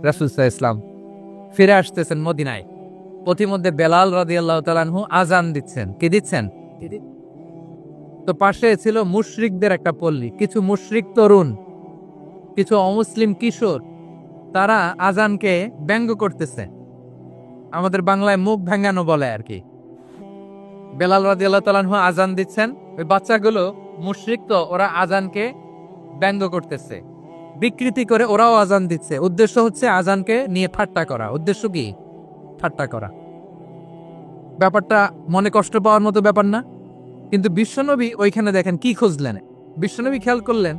রাসূল সাল্লাল্লাহু আলাইহি ওয়াসাল্লাম ফিরে আসতেছেন মদিনায়। পথিমধ্যে বেলাল রাদিয়াল্লাহু তাআলা আনহু আজান দিচ্ছেন। কি দিচ্ছেন? তো পাশে ছিল মুশরিকদের একটা পল্লী, কিছু মুশরিক তরুণ, কিছু অমুসলিম কিশোর, তারা আজানকে ব্যঙ্গ করতেছে। আমাদের বাংলায় মুখ ভেঙ্গানো বলে আর কি। বেলাল রাদিয়াল্লাহু তাআলা আনহু আজান দিচ্ছেন, ওই বাচ্চাগুলো মুশরিক, তো ওরা আজানকে ব্যঙ্গ করতেছে, বিকৃতি করে ওরাও আজান দিচ্ছে। উদ্দেশ্য হচ্ছে আজানকে নিয়ে ঠাট্টা করা। উদ্দেশ্য কি? ঠাট্টা করা। ব্যাপারটা মনে কষ্ট পাওয়ার মতো ব্যাপার না? কিন্তু বিশ্বনবী ওইখানে দেখেন কি খুঁজলেন। বিশ্বনবী খেয়াল করলেন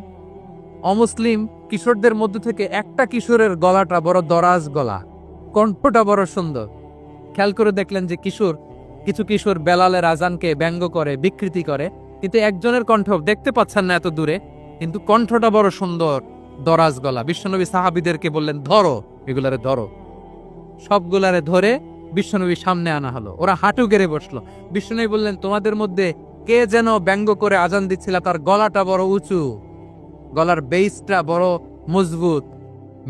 অমুসলিম কিশোরদের মধ্য থেকে একটা কিশোরের গলাটা বড় দরাজ গলা, কণ্ঠটা বড় সুন্দর। খেয়াল করে দেখলেন যে কিছু কিশোর বেলালের আজানকে ব্যঙ্গ করে, বিকৃতি করে, কিন্তু একজনের কণ্ঠ দেখতে পাচ্ছেন না এত দূরে, কিন্তু কণ্ঠটা বড় সুন্দর, দরাজ গলা। বিশ্বনবী সাহাবীদেরকে বললেন, ধরো, এগুলারে ধরো। সবগুলারে ধরে বিশ্বনবীর সামনে আনা হলো। ওরা হাঁটু গেড়ে বসলো। বিশ্বনবী বললেন, তোমাদের মধ্যে কে যেন ব্যঙ্গ করে আজান দিচ্ছিল, তার গলাটা বড় উঁচু, গলার বেসটা বড় মজবুত,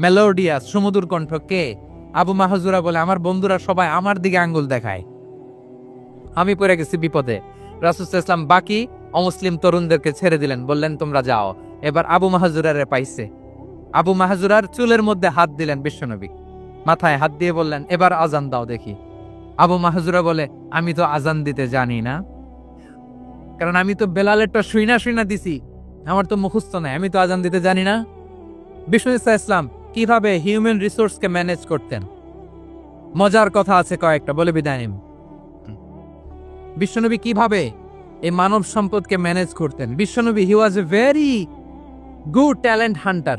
মেলোডিয়াস, সুমধুর কণ্ঠ। কে? আবু মাহজুরা বলে, আমার বন্ধুরা সবাই আমার দিকে আঙ্গুল দেখায়, আমি পড়ে গেছি বিপদে। রাসূল সাল্লাল্লাহু আলাইহি ওয়াসাল্লাম বাকি অমুসলিম তরুণদেরকে ছেড়ে দিলেন, বললেন, তোমরা যাও। এবার আবু মাহজুরারে পাইছে। আবু মাহজুরার চুলের মধ্যে হাত দিলেন বিশ্বনবী, মাথায় হাত দিয়ে বললেন, এবার আজান দাও দেখি। আবু মাহজুরা বলে, আমি তো আজান দিতে জানি না, কারণ আমি তো বেলালেরটা শুইনা দিছি, আমার তো মুখস্থ নাই, আমি তো আজান দিতে জানি না। বিশ্বনবী সাল্লাল্লাহু আলাইহি ওয়াসাল্লাম কিভাবে হিউম্যান রিসোর্সকে ম্যানেজ করতেন, মজার কথা আছে কয়েকটা, বলে বিদায় নিন। বিশ্বনবী কিভাবে এই মানব সম্পদকে ম্যানেজ করতেন। বিশ্বনবী he was a very good talent hunter,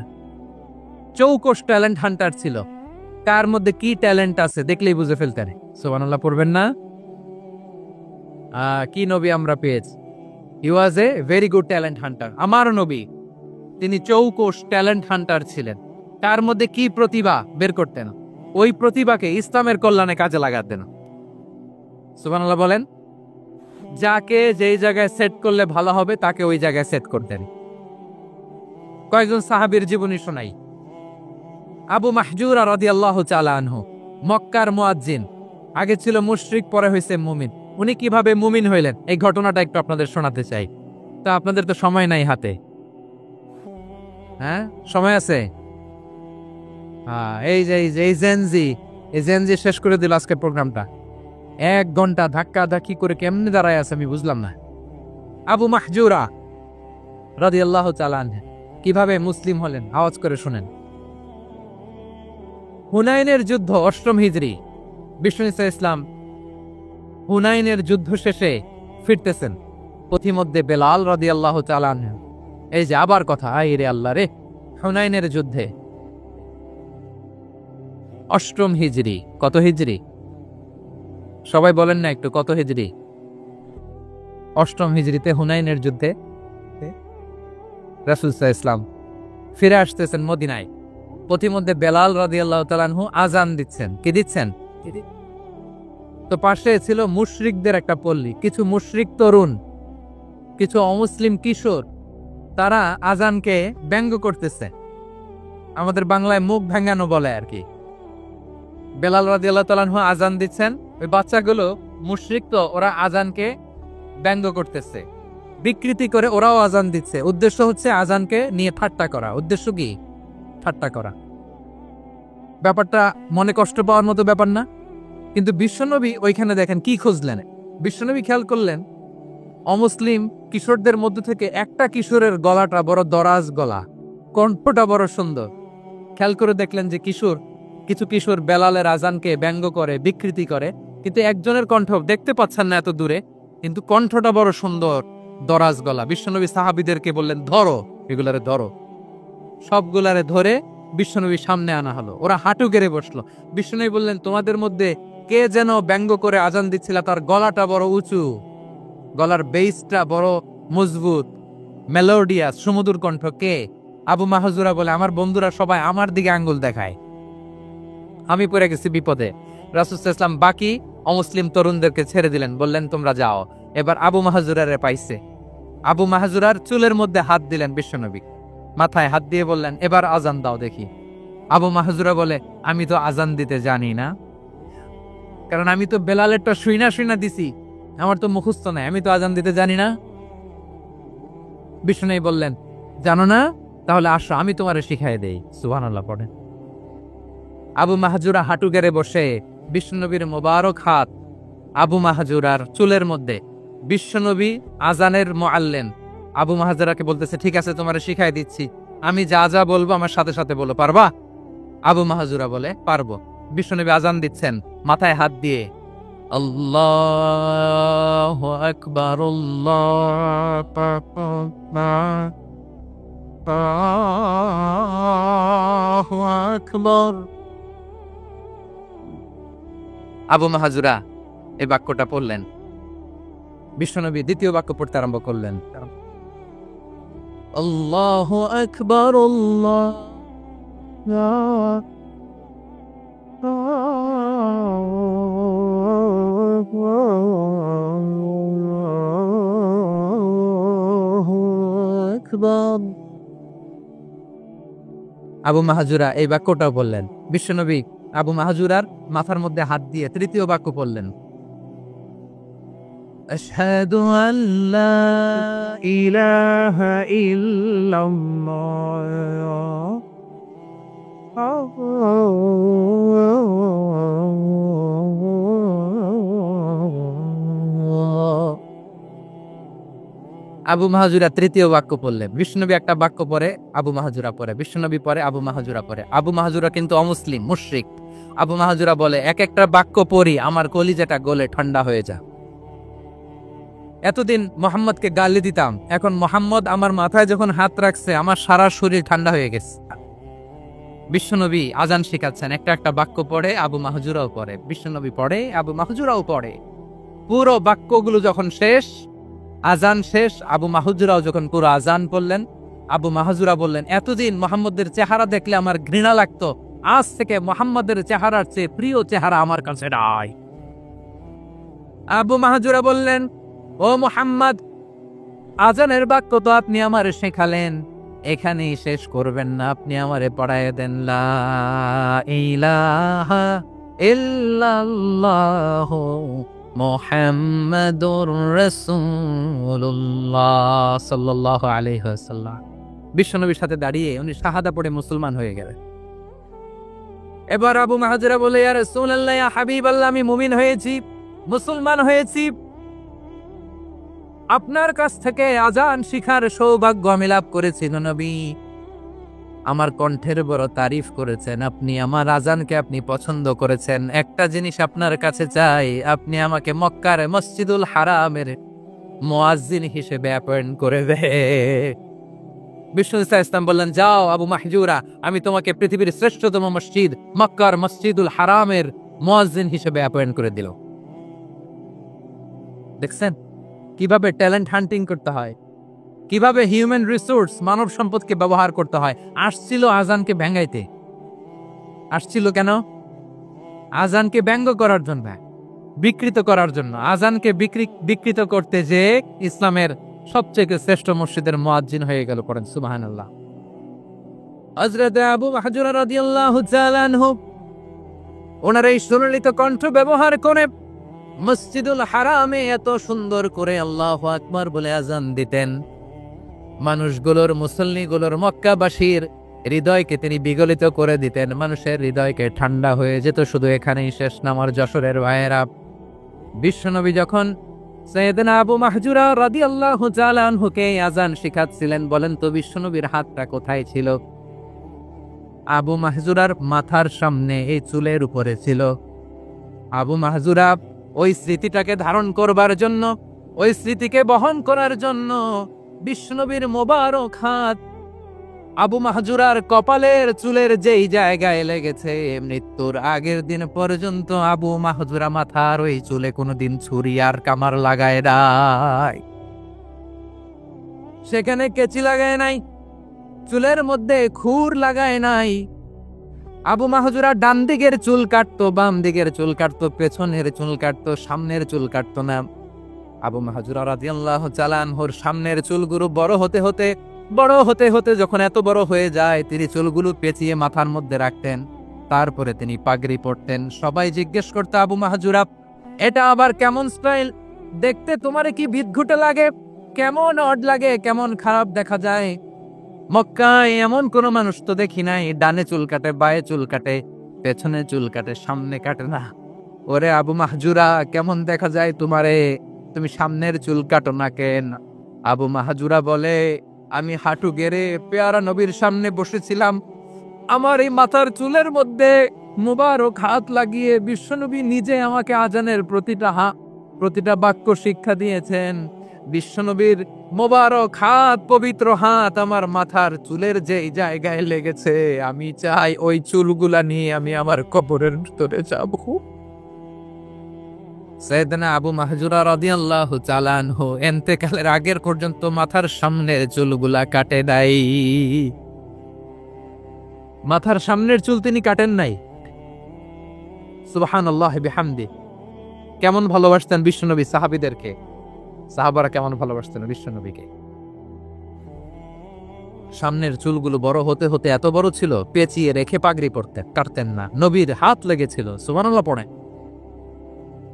চৌকস ট্যালেন্ট হান্টার ছিল। কার মধ্যে কি ট্যালেন্ট আছে দেখলেই বুঝে ফেলতেন। সুবহানাল্লাহ পড়বেন না? কি নবী আমরা পেয়েছি! He was a very good talent hunter. আমার নবী, তিনি চৌকস ট্যালেন্ট হান্টার ছিলেন। তার মধ্যে কি প্রতিভা বের করতেন, ওই প্রতিভাকে ইসলামের কল্যাণে কাজে লাগাতেন। সুবহানাল্লাহ বলেন। যাকে যেই জায়গায় সেট করলে ভালো হবে তাকে ওই জায়গায় সেট করতেন। কয়েকজন সাহাবীর জীবনী শোনাই। আবু মাহজুরা রাদিয়াল্লাহু তাআলা আনহু, মক্কার মুয়াজ্জিন, আগে ছিল মুশরিক, পরে হয়েছে মুমিন। উনি কিভাবে মুমিন হইলেন এই ঘটনাটা একটু আপনাদের শোনাতে চাই। তা আপনাদের তো সময় নাই হাতে, হ্যাঁ সময় আছে? এই জেনজি শেষ করে দিল আজকের প্রোগ্রামটা। 1 ঘন্টা ধাক্কা ধাক্কি করে কেমনে দাঁড়ায় আছে আমি বুঝলাম না। আবু মাহজুরা রাদিয়াল্লাহু তাআলা আনহু কিভাবে মুসলিম হলেন আওয়াজ করে শুনেন। হুনাইনের যুদ্ধ 8ম হিজরি। বিশ্বনবী সাল্লাল্লাহু আলাইহি ওয়াসাল্লাম হুনাইনের যুদ্ধ শেষে ফিরতেছেন। পথিমধ্যে বেলাল রাদিয়াল্লাহু তাআলা আনহু, এই যে আবার কথা, আই রে আল্লাহ রে, হুনাইনের যুদ্ধে 8ম হিজরি। কত হিজরি সবাই বলেন না একটু, কত হিজরি? 8ম হিজরিতে হুনাইনের যুদ্ধে রাসূল সাল্লাল্লাহু আলাইহি ওয়াসাল্লাম ফিরে আসতেছেন মদিনায়। পথিমধ্যে বেলাল রাদিয়াল্লাহু তাআলা আনহু আজান দিচ্ছেন। কি দিচ্ছেন? তো পাশে ছিল মুশরিকদের একটা পল্লী, কিছু মুশরিক তরুণ, কিছু অমুসলিম কিশোর, তারা আজানকে ব্যঙ্গ করতেছে। আমাদের বাংলায় মুখ ভেঙ্গানো বলে আর কি। বেলাল রাদিয়াল্লাহু তাআলা আনহু আজান দিচ্ছেন, ওই বাচ্চাগুলো মুশরিক, তো ওরা আজানকে ব্যঙ্গ করতেছে, বিকৃতি করে ওরাও আজান দিচ্ছে। উদ্দেশ্য হচ্ছে আজানকে নিয়ে ঠাট্টা করা। উদ্দেশ্য কি? ঠাট্টা করা। ব্যাপারটা মনে কষ্ট পাওয়ার মতো ব্যাপার না? কিন্তু বিশ্বনবী ওইখানে দেখেন কি খুঁজলেন। বিশ্বনবী খেয়াল করলেন অমুসলিম কিশোরদের মধ্য থেকে একটা কিশোরের গলাটা বড় দরাজ গলা, কণ্ঠটা বড় সুন্দর। খেয়াল করে দেখলেন যে কিছু কিশোর বেলালের আজানকে ব্যঙ্গ করে, বিকৃতি করে, কিন্তু একজনের কণ্ঠ দেখতে পাচ্ছেন না এত দূরে, কিন্তু কণ্ঠটা বড় সুন্দর, দরাজ গলা। বিশ্বনবী সাহাবীদেরকে বললেন, ধরো, এগুলারে ধরো। সবগুলারে ধরে বিশ্বনবীর সামনে আনা হলো। ওরা হাঁটু গেড়ে বসলো। বিশ্বনবী বললেন, তোমাদের মধ্যে কে যেন ব্যঙ্গ করে আজান দিচ্ছিল, তার গলাটা বড় উঁচু, গলার বেসটা বড় মজবুত, মেলোডিয়াস, সুমধুর কণ্ঠ। কে? আবু মাহজুরা বলে, আমার বন্ধুরা সবাই আমার দিকে আঙ্গুল দেখায়, আমি পড়ে গেছি বিপদে। রাসূল সাল্লাল্লাহু আলাইহি ওয়াসাল্লাম বাকি অমুসলিম তরুণদেরকে ছেড়ে দিলেন, বললেন, তোমরা যাও। এবার আবু মাহজুরারে পাইছে। আবু মাহজুরার চুলের মধ্যে হাত দিলেন বিশ্বনবী, মাথায় হাত দিয়ে বললেন, এবার আজান দাও দেখি। আবু মাহজুরা বলে, আমি তো আজান দিতে জানি না, কারণ আমি তো বেলালেরটা শুইনা দিছি, আমার তো মুখস্থ নাই, আমি তো আজান দিতে জানি না। বিষ্ণু বললেন, জানো না, তাহলে আসো আমি তোমারে শিখাই দেই। সুবহানাল্লাহ পড়েন। আবু মাহজুরা হাঁটু গেড়ে বসে বিশ্বনবীর মোবারক হাত আবু মাহজুরার চুলের মধ্যে। বিশ্বনবী আজানের মুআল্লিম আবু মাহজুরাকে বলতেছে, ঠিক আছে তোমারে শিখাই দিচ্ছি, আমি যা যা বলবো আমার সাথে সাথে বলো, পারবা? আবু মাহজুরা বলে, পারবো। বিশ্বনবী আজান দিচ্ছেন মাথায় হাত দিয়ে, আল্লাহু আকবার, আল্লাহু আকবার। আবু মাহজুরা এই বাক্যটা পড়লেন। বিশ্বনবী দ্বিতীয় বাক্য পড়তে আরম্ভ করলেন, আল্লাহু আকবার, আবু মাহজুরা এই বাক্যটাও বললেন। বিশ্বনবী আবু মাহজুরার মাথার মধ্যে হাত দিয়ে তৃতীয় বাক্য পড়লেন, আশহাদু আল্লা ইলাহা ইল্লাল্লাহ। আবু মাহজুরা তৃতীয় বাক্য পড়লেন। বিশ্বনবী একটা বাক্য পরে আবু মাহজুরা পড়ে, বিশ্বনবী পরে আবু মাহজুরা পড়ে। আবু মাহজুরা কিন্তু অমুসলিম, মুশরিক। আবু মাহজুরা বলে, এক একটা বাক্য পড়ি আমার কলিজাটা গলে ঠান্ডা হয়ে যায়। এতদিন মোহাম্মদকে গালি দিতাম, এখন মোহাম্মদ আমার মাথায় যখন হাত রাখছে আমার সারা শরীর ঠান্ডা হয়ে গেছে। বিশ্বনবী আজান শিখাচ্ছেন, একটা একটা বাক্য পড়ে আবু মাহজুরাও পড়ে, বিশ্বনবী পড়ে আবু মাহজুরাও পড়ে। পুরো বাক্যগুলো যখন শেষ, আজান শেষ, আবু মাহজুরাও যখন পুরো আজান পড়লেন, আবু মাহজুরা বললেন, এতদিন মোহাম্মদের চেহারা দেখলে আমার ঘৃণা লাগতো, আজ থেকে মোহাম্মদের চেহারার চেয়ে প্রিয় চেহারা আমার কাছে নাই। আবু মাহজুরা বললেন, ও মুহাম্মদ, আজানের বাক্য তো আপনি আমারে শেখালেন, এখানেই শেষ করবেন না, আপনি আমারে পড়ায় দেন, লা ইলাহা ইল্লাল্লাহ মুহাম্মাদুর রাসূলুল্লাহ সাল্লাল্লাহু আলাইহি ওয়াসাল্লাম। বিশ্বনবীর সাথে দাঁড়িয়ে উনি শাহাদা পড়ে মুসলমান হয়ে গেলেন। এবার আবু মাহজুরা বলে, ইয়া রাসূলুল্লাহ, ইয়া হাবিবাল্লাহ, আমি মুমিন হয়েছি, মুসলমান হয়েছি, আপনার কাছ থেকে আজান শিখার সৌভাগ্য আমি লাভ করেছি নবী। আমার কণ্ঠের বড় তারিফ করেছেন আপনি, আমার আজানকে আপনি পছন্দ করেছেন। একটা জিনিস আপনার কাছে চাই, আপনি আমাকে মক্কার মসজিদুল হারামের মুয়াজ্জিন হিসেবে অ্যাপয়েন্ট করে দে। বিষ্ণু ইসলাম বললেন, যাও আবু মাহজুরা, আমি তোমাকে পৃথিবীর শ্রেষ্ঠতম মসজিদ মক্কার মসজিদুল হারামের মুয়াজ্জিন হিসেবে অ্যাপয়েন্ট করে দিল। দেখছেন কিভাবে ট্যালেন্ট হান্টিং করতে হয়, কিভাবে হিউম্যান রিসোর্স মানব সম্পদকে ব্যবহার করতে হয়। আসছিল আজানকে ভেঙ্গাইতে, আসছিল কেন? আজানকে ব্যঙ্গ করার জন্য, বিকৃত করার জন্য। আজানকে বিকৃত করতে যে ইসলামের সবচেয়ে শ্রেষ্ঠ মসজিদের মুয়াজ্জিন হয়ে গেল। পড়েন সুবহানাল্লাহ। হযরত আবু মাহজুরা রাদিয়াল্লাহু তাআলা আনহু ওনার এই সুললিত কণ্ঠ ব্যবহার করে মসজিদুল হারামে এত সুন্দর করে আল্লাহু আকবার বলে আজান দিতেন, মানুষগুলোর, মুসল্লিগুলোর, মক্কাবাসীর হৃদয়কে তিনি বিগলিত করে দিতেন, মানুষের হৃদয়কে ঠান্ডা হয়ে যেত। শুধু এখানেই শেষ না আমার যশোরের ভাইয়েরা। বিশ্বনবী যখন সাইয়েদনা আবু মাহজুরা রাদিয়াল্লাহু তাআলা আনহুকে আজান শিখাচ্ছিলেন, বলেন তো বিশ্বনবীর হাতটা কোথায় ছিল? আবু মাহজুরার মাথার সামনে, এই চুলের উপরে ছিল। আবু মাহজুরা ওই স্মৃতিটাকে ধারণ করবার জন্য, ওই স্মৃতিকে বহন করার জন্য বিশ্বনবীর মোবারক হাত আবু মাহজুরার কপালের চুলের যেই জায়গায় লেগেছে, মৃত্যুর আগের দিন পর্যন্ত আবু মাহজুরা মাথার ওই চুলে কোনোদিন ছুরি আর কামার লাগায় নাই, সেখানে কেচি লাগায় নাই, চুলের মধ্যে খুর লাগায় নাই। আবু মাহজুরা ডান দিকের চুল কাটতো, বাম দিকের চুল কাটতো, পেছনের চুল কাটতো, সামনের চুল কাটতো না। আবু মাহজুরা রাদিয়াল্লাহু তাআলা আনহুর সামনের চুলগুলো বড় হতে হতে বড় হতে হতে যখন এত বড় হয়ে যায়, তিনি চুলগুলো পেঁচিয়ে মাথার মধ্যে রাখতেন, তারপরে তিনি পাগড়ি পরতেন। সবাই জিজ্ঞেস করতো, আবু মাহজুরা, এটা আবার কেমন স্টাইল? দেখতে তোমারে কি বিদঘুটে লাগে? কেমন অড লাগে, কেমন খারাপ দেখা যায়। মক্কায় এমন কোন মানুষ তো দেখি নাই, ডানে চুল কাটে, বায়ে চুল কাটে, পেছনে চুল কাটে, সামনে কাটে না। ওরে আবু মাহজুরা, কেমন দেখা যায় তোমারে? তুমি সামনের চুল কাটো না কেন? আবু মাহজুরা বলে, আমি হাঁটু গেড়ে পেয়ারা নবীর সামনে বসেছিলাম, আমার এই মাথার চুলের মধ্যে মুবারক হাত লাগিয়ে বিশ্বনবী নিজে আমাকে আজানের প্রতিটা বাক্য শিক্ষা দিয়েছেন। বিশ্বনবীর মোবারক হাত, পবিত্র হাত আমার মাথার চুলের যে জায়গায় লেগেছে, আমি চাই ওই চুলগুলা নিয়ে আমি আমার কবরের ভিতরে যাব। সাইয়েদনা আবু মাহজুরা রাদিয়াল্লাহু তাআলা আনহু ইন্তেকালের আগের পর্যন্ত মাথার সামনের চুলগুলা কাটে নাই। মাথার সামনের চুল তিনি কাটেন নাই। সুবহানাল্লাহ বিহামদি। কেমন ভালোবাসতেন বিশ্বনবী সাহাবীদেরকে, সাহাবারা কেমন ভালোবাসতেন বিশ্বনবীকে। সামনের চুলগুলো বড় হতে হতে এত বড় ছিল, পেঁচিয়ে রেখে পাগড়ি পরতেন, কাটতেন না। নবীর হাত লেগেছিল। সুবহানাল্লাহ পড়ে।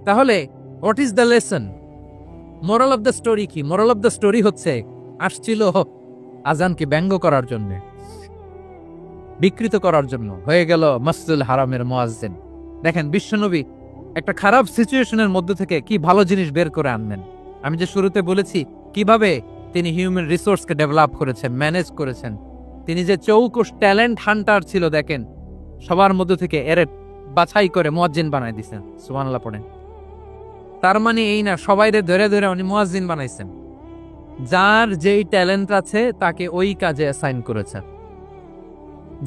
তাহলে what is the lesson? Moral of the story কি? মোরাল অফ দ্য স্টোরি হচ্ছে, আসছিল আজানকে ব্যঙ্গ করার জন্য, বিকৃত করার জন্য, হয়ে গেল মসজিদুল হারামের মুয়াজ্জিন। দেখেন বিশ্বনবী একটা খারাপ সিচুয়েশনের মধ্যে থেকে কি ভালো জিনিস বের করে আনলেন। আমি যে শুরুতে বলেছি কিভাবে তিনি হিউম্যান রিসোর্সকে ডেভেলপ করেছেন, ম্যানেজ করেছেন। তিনি যে চৌকুশ ট্যালেন্ট হান্টার ছিল, দেখেন সবার মধ্যে থেকে এরে বাছাই করে মুয়াজ্জিন বানাই দিয়েছেন। সুবহানাল্লাহ পড়েন। তার মানে এই না সবাইরে ধরে ধরে উনি মুয়াজ্জিন বানাইছেন। যার যেই ট্যালেন্ট আছে তাকে ওই কাজে অ্যাসাইন করেছেন।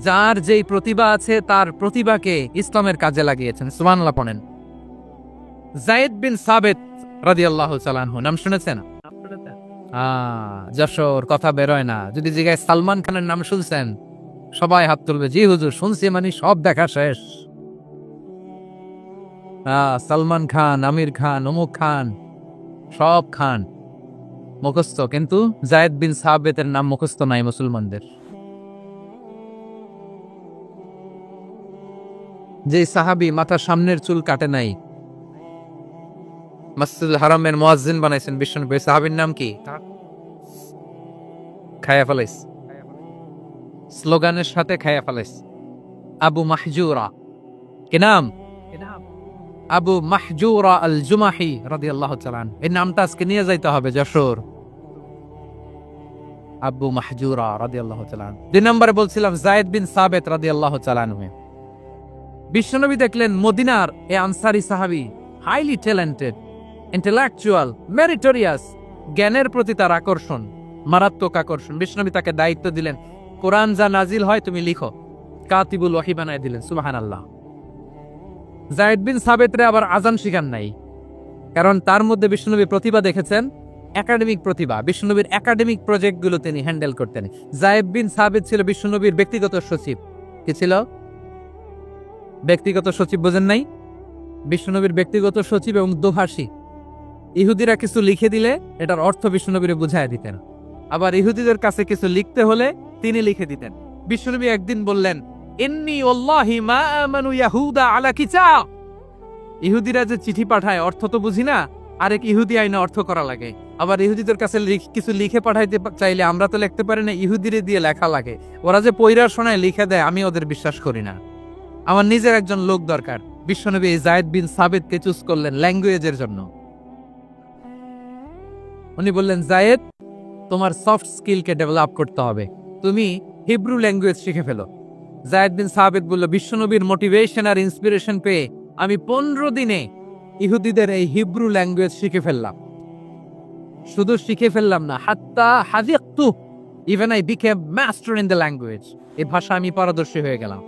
যার যেই প্রতিভা আছে তার প্রতিভাকে ইসলামের কাজে লাগিয়েছেন। সুবহানাল্লাহ পড়েন। যায়েদ বিন সাবিত রাদিয়াল্লাহু তাআলা আনহু, নাম শুনেছেন? যশোর, কথা বেরোয় না। যদি জিজ্ঞাসা সালমান খানের নাম শুনছেন, সবাই হাত তুলবে, জি হুজুর শুনছি, মানে সব দেখা শেষ। সালমান খান, আমির খান, অমুক খান, সব খান মুখস্থ, কিন্তু যায়েদ বিন সাবিতের নাম মুখস্থ নাই মুসলমানদের। যে সাহাবী মাথার সামনের চুল কাটে নাই, মসজিদুল হারামের মুয়াজ্জিন বানাইছেন বিশ্বনবী, সাহাবীর নাম কি? খায়া ফেলাইস, স্লোগানের সাথে খায়া ফেলাইস। আবু মাহজুরা। কি নাম? আবু মাহজুরা আল জুমাহি রাদিয়াল্লাহু তাআলা আনহু। এই নামটা আজকে নিয়ে যাইতে হবে যশোর। আবু মাহজুরা রাদিয়াল্লাহু তাআলা আনহু। 2 নম্বরে বলছিলাম যায়েদ বিন সাবিত রাদিয়াল্লাহু তাআলা আনহু। বিশ্বনবী দেখলেন মদিনার এই আনসারী সাহাবী হাইলি ট্যালেন্টেড, ইন্টেলেকচুয়াল, মেরিটোরিয়াস, জ্ঞানের প্রতি তার আকর্ষণ, মারাত্মক আকর্ষণ। বিশ্বনবী তাকে দায়িত্ব দিলেন, কোরআন যা নাজিল হয় তুমি লিখো, কাতিবুল ওহী বানায় দিলেন। সুবহানাল্লাহ। যায়েদ বিন সাবিতরে আবার আজান শিখান নাই, কারণ তার মধ্যে বিশ্বনবী প্রতিভা দেখেছেন, একাডেমিক প্রতিভা। বিশ্বনবীর একাডেমিক প্রজেক্টগুলো তিনি হ্যান্ডেল করতেন। যায়েদ বিন সাবিত ছিল বিশ্বনবীর ব্যক্তিগত সচিব। কি ছিল? ব্যক্তিগত সচিব। বোঝেন নাই? বিশ্বনবীর ব্যক্তিগত সচিব এবং দোভাষী। ইহুদিরা কিছু লিখে দিলে এটার অর্থ বিশ্বনবীরে বুঝায় দিতেন। আবার ইহুদিদের কাছে কিছু লিখতে হলে তিনি লিখে দিতেন। বিশ্বনবী একদিন বললেন, ইন্নী ওয়াল্লাহি মা আমানু ইয়াহুদা আলা কিতাব। ইহুদিরা যে চিঠি পাঠায় অর্থ তো বুঝি না, আরেক ইহুদি আইনে অর্থ করা লাগে। আবার ইহুদিদের কাছে কিছু লিখে পাঠাইতে চাইলে আমরা তো লিখতে পারি না, ইহুদিরে দিয়ে লেখা লাগে। ওরা যে পয়রার শোনায় লিখে দেয়, আমি ওদের বিশ্বাস করি না। আমার নিজের একজন লোক দরকার। বিশ্বনবী যায়েদ বিন সাবিতকে চুজ করলেন ল্যাঙ্গুয়েজের জন্য। উনি বললেন, যায়েদ তোমার সফট স্কিলকে ডেভেলপ করতে হবে, তুমি হিব্রু ল্যাঙ্গুয়েজ শিখে ফেলো। যায়েদ বিন সাবিত বলল, বিশ্বনবীর মোটিভেশন আর ইন্সপিরেশন পেয়ে আমি 15 দিনে ইহুদিদের এই হিব্রু ল্যাঙ্গুয়েজ শিখে ফেললাম। শুধু শিখে ফেললাম না, হাত্তা হাযিকতু, even I became master in the language. এই ভাষা আমি পারদর্শী হয়ে গেলাম।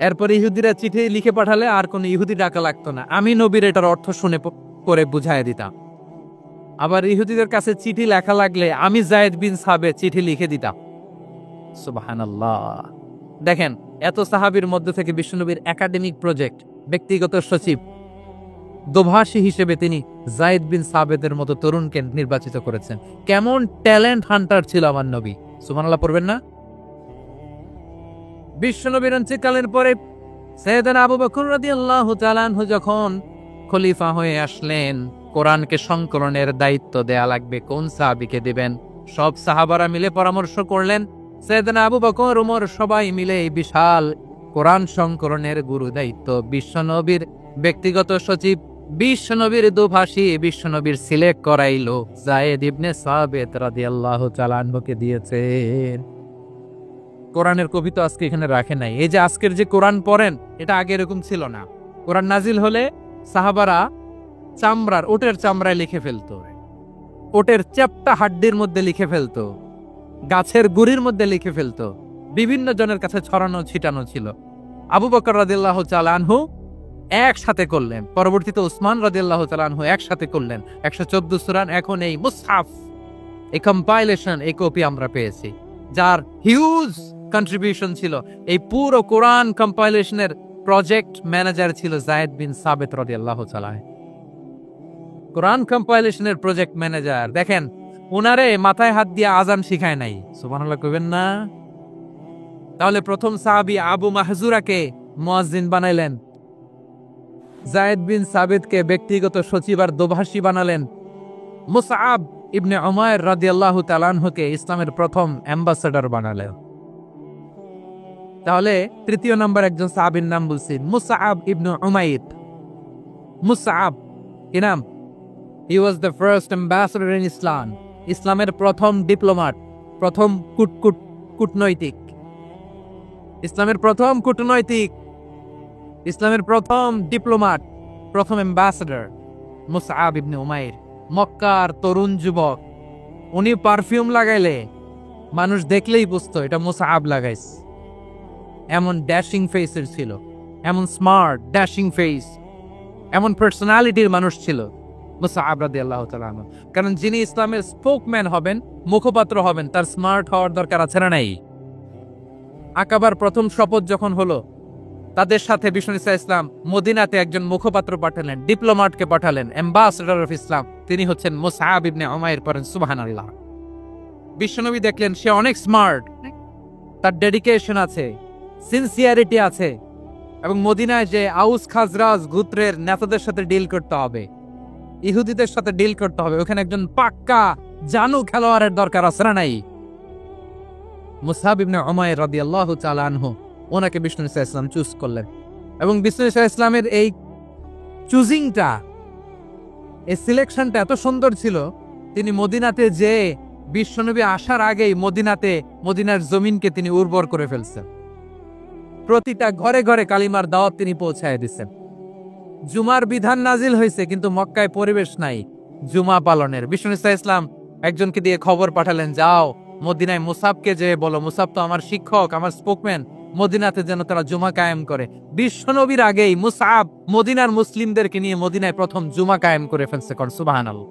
এরপর ইহুদিরা চিঠি লিখে পাঠালে আর কোনো ইহুদি ডাকা লাগতো না, আমি নবীর এটার অর্থ শুনে করে বুঝাই দিতাম। আবার ইহুদিদের কাছে চিঠি লেখা লাগলে আমি যায়েদ বিন সাবিত চিঠি লিখে দিতাম। সুবহানাল্লাহ। দেখেন, এত সাহাবীর মধ্যে থেকে বিশ্বনবীর একাডেমিক প্রজেক্ট, ব্যক্তিগত সচিব, দোভাষী হিসেবে তিনি যায়েদ বিন সাবেতের মতো তরুণকে নির্বাচিত করেছেন। কেমন ট্যালেন্ট হান্টার ছিল আমার নবী, সুবহানাল্লাহ পড়বেন না? বিশ্বনবীর অন্তকালের পরে সাইয়েদনা আবু বকর রাদিয়াল্লাহু তাআলা আনহু যখন খলিফা হয়ে আসলেন, কোরআনকে সংকলনের দায়িত্ব দেয়া লাগবে, কোন সাহাবীকে দিবেন? সব সাহাবারা মিলে পরামর্শ করলেন। সাইয়েদনা আবু বকর, ওমর সবাই মিলে এই বিশাল কোরআন সংকলনের গুরু দায়িত্ব বিশ্বনবীর ব্যক্তিগত সচিব, বিশ্বনবীর দোভাষী, বিশ্বনবীর সিলেক্ট করাইলো যায়েদ ইবনে সাবিত রাদিয়াল্লাহু তাআলা আনহুকে দিয়েছেন। কোরআনের কবি তো আজকে এখানে রাখে নাই। এই যে আজকের যে কোরআন পড়েন, এটা আগে এরকম ছিল না। কোরআন নাজিল হলে সাহাবারা ওটের চামড়ায় লিখে ফেলতো, ওটের চ্যাপ্টা হাড্ডির মধ্যে লিখে ফেলতো, গাছের গুড়ির মধ্যে লিখে ফেলতো, বিভিন্ন জনের কাছে ছড়ানো ছিটানো ছিল। আবু বকর রাদিয়াল্লাহু তাআলা আনহু একসাথে করলেন, পরবর্তীতে উসমান রাদিয়াল্লাহু তাআলা আনহু একসাথে করলেন 114 সূরা। এখন এই মুসহাফ, এই কম্পাইলেশন, এই কপি আমরা পেয়েছি, যার হিউজ কন্ট্রিবিউশন ছিল। এই পুরো কোরআন কম্পাইলেশনের প্রজেক্ট ম্যানেজার ছিল যায়েদ বিন সাবিত রাদিয়াল্লাহু তাআলা। কোরআন কম্পাইলেশনের প্রজেক্ট ম্যানেজার, দেখেন ওনারে মাথায় হাত দিয়ে আজান শিখায় নাই, সুবহানাল্লাহ কইবেন না? তাহলে প্রথম সাহাবী আবু মাহজুরাকে মুয়াজ্জিন বানাইলেন, যায়েদ বিন সাবিতকে ব্যক্তিগত সচিব আর দোভাষী বানালেন, মুসআব ইবনে উমাইর রাদিয়াল্লাহু তাআলা আনহুকে ইসলামের প্রথম অ্যাম্বাসেডর বানালেন। তাহলে তৃতীয় নম্বর একজন সাহাবীর নাম বলছি, মুসআব ইবনে উমাইর। মুসআব কি নাম? He was the first ambassador in Islam. ইসলামের প্রথম ডিপ্লোম্যাট, প্রথম কূটনৈতিক, ইসলামের প্রথম কূটনৈতিক, ইসলামের প্রথম ডিপ্লোম্যাট, প্রথম অ্যাম্বাসেডর মুসআব ইবনে উমাইর। মক্কার তরুণ যুবক, উনি পারফিউম লাগাইলে মানুষ দেখলেই বুঝতো এটা মুসআব লাগাইছে। এমন ড্যাশিং ফেসের ছিল, এমন স্মার্ট ড্যাশিং ফেস, এমন পার্সোনালিটির মানুষ ছিল মুসআব রাদিয়াল্লাহু তাআলা আনহু। কারণ যিনি ইসলামের স্পোকম্যান হবেন, মুখপাত্র হবেন, তার স্মার্ট হওয়ার দরকার আছে না নাই? আকাবার প্রথম শপথ যখন হলো, তাদের সাথে বিষ্ণু ইসলাম মদিনাতে একজন মুখপাত্র পাঠালেন, ডিপ্লোম্যাটকে পাঠালেন, অ্যাম্বাসেডর অফ ইসলাম। তিনি হচ্ছেন মুসআব ইবনে উমাইর। পড়েন সুবহানাল্লাহ। বিশ্বনবী দেখলেন সে অনেক স্মার্ট, তার ডেডিকেশন আছে, সিনসিয়ারিটি আছে, এবং মদিনায় যে আউস খাজরাজ গোত্রের নেতাদের সাথে ডিল করতে হবে, ইহুদিদের সাথে ডিল করতে হবে, ওখানে একজন পাক্কা জানু খেলোয়াড়ের দরকার আছে না নাই? মুসআব ইবনে উমাইর রাদিয়াল্লাহু তাআলা আনহু, ওনাকে বিষ্ণু ইসলাম চুজ করলেন। এবং বিষ্ণু ইসলামের এই চুজিংটা, এই সিলেকশনটা এত সুন্দর ছিল, তিনি মদিনাতে যে বিশ্বনবী আসার আগেই মদিনার জমিনকে তিনি উর্বর করে ফেলছেন। প্রতিটা ঘরে ঘরে কালিমার দাওয়াত তিনি পৌঁছায় দিচ্ছেন। জুমার বিধান নাজিল হয়েছে, কিন্তু মক্কায় পরিবেশ নাই জুমা পালনের। বিষ্ণু ইসলাম একজনকে দিয়ে খবর পাঠালেন, যাও মদিনায় মুসাবকে যে বলো, মুসাব তো আমার শিক্ষক, আমার স্পোকম্যান, মদিনাতে যেন তারা জুমা কায়েম করে। বিশ্বনবীর আগেই মুসআব মদিনার মুসলিমদেরকে নিয়ে মদিনায় প্রথম জুমা কায়েম করে ফেলছে। কর সুবহানাল্লাহ।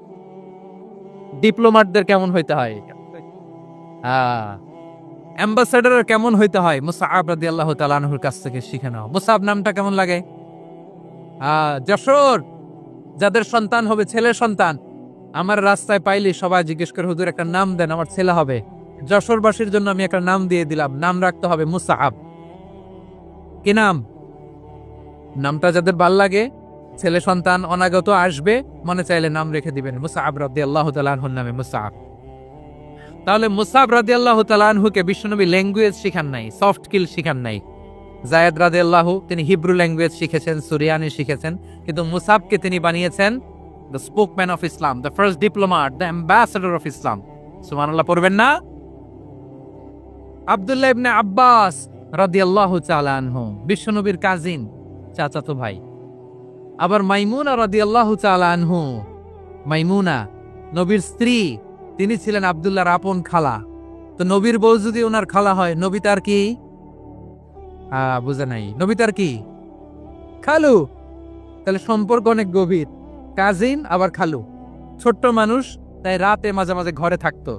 ডিপ্লোম্যাটদের কেমন হইতে হয়, অ্যাম্বাসেডর কেমন হইতে হয়, মুসআব রাদিয়াল্লাহু তাআলা আনহুর কাছ থেকে শিখে নাও। মুসআব নামটা কেমন লাগে? যশোর যাদের সন্তান হবে, ছেলে সন্তান, আমার রাস্তায় পাইলি সবাই জিজ্ঞেস করে, হুজুর একটা নাম দেন, আমার ছেলে হবে। যশোরবাসীর জন্য আমি একটা নাম দিয়ে দিলাম, নাম রাখতে হবে মুসআব। কি নাম? নামটা যাদের ভাল লাগে, ছেলে সন্তান অনাগত আসবে, মনে চাইলে নাম রেখে দিবেন মুসআব রাদিয়াল্লাহু তাআলা আনহুর নামে মুসআব। তাহলে মুসআব রাদিয়াল্লাহু তাআলা আনহুকে বিশ্বনবী ল্যাঙ্গুয়েজ শিখান নাই, সফট স্কিল শিখান নাই। যায়েদ রাদিয়াল্লাহু তিনি হিব্রু ল্যাঙ্গুয়েজ শিখেছেন, সুরিয়ানি শিখেছেন, কিন্তু মুসআবকে তিনি বানিয়েছেন the spokesman of Islam, the first diplomat, the ambassador of Islam. সুবহানাল্লাহ পড়বেন না? আব্দুল্লাহ ইবনে আব্বাস রাদিয়াল্লাহু তাআলা আনহু বিশ্বনবীর কাজিন, চাচাতো ভাই। আবার মাইমুনা রাদিয়াল্লাহু তাআলা আনহু, মাইমুনা নবীর স্ত্রী, তিনি ছিলেন আব্দুল্লাহর আপন খালা। তো নবীর বউ যদি ওনার খালা হয়, নবী তার কি? বুঝে নাই, নবী তার কি? খালু। তাহলে সম্পর্ক অনেক গভীর, কাজিন আবার খালু। ছোট্ট মানুষ, তাই রাতে মাঝে মাঝে ঘরে থাকতো।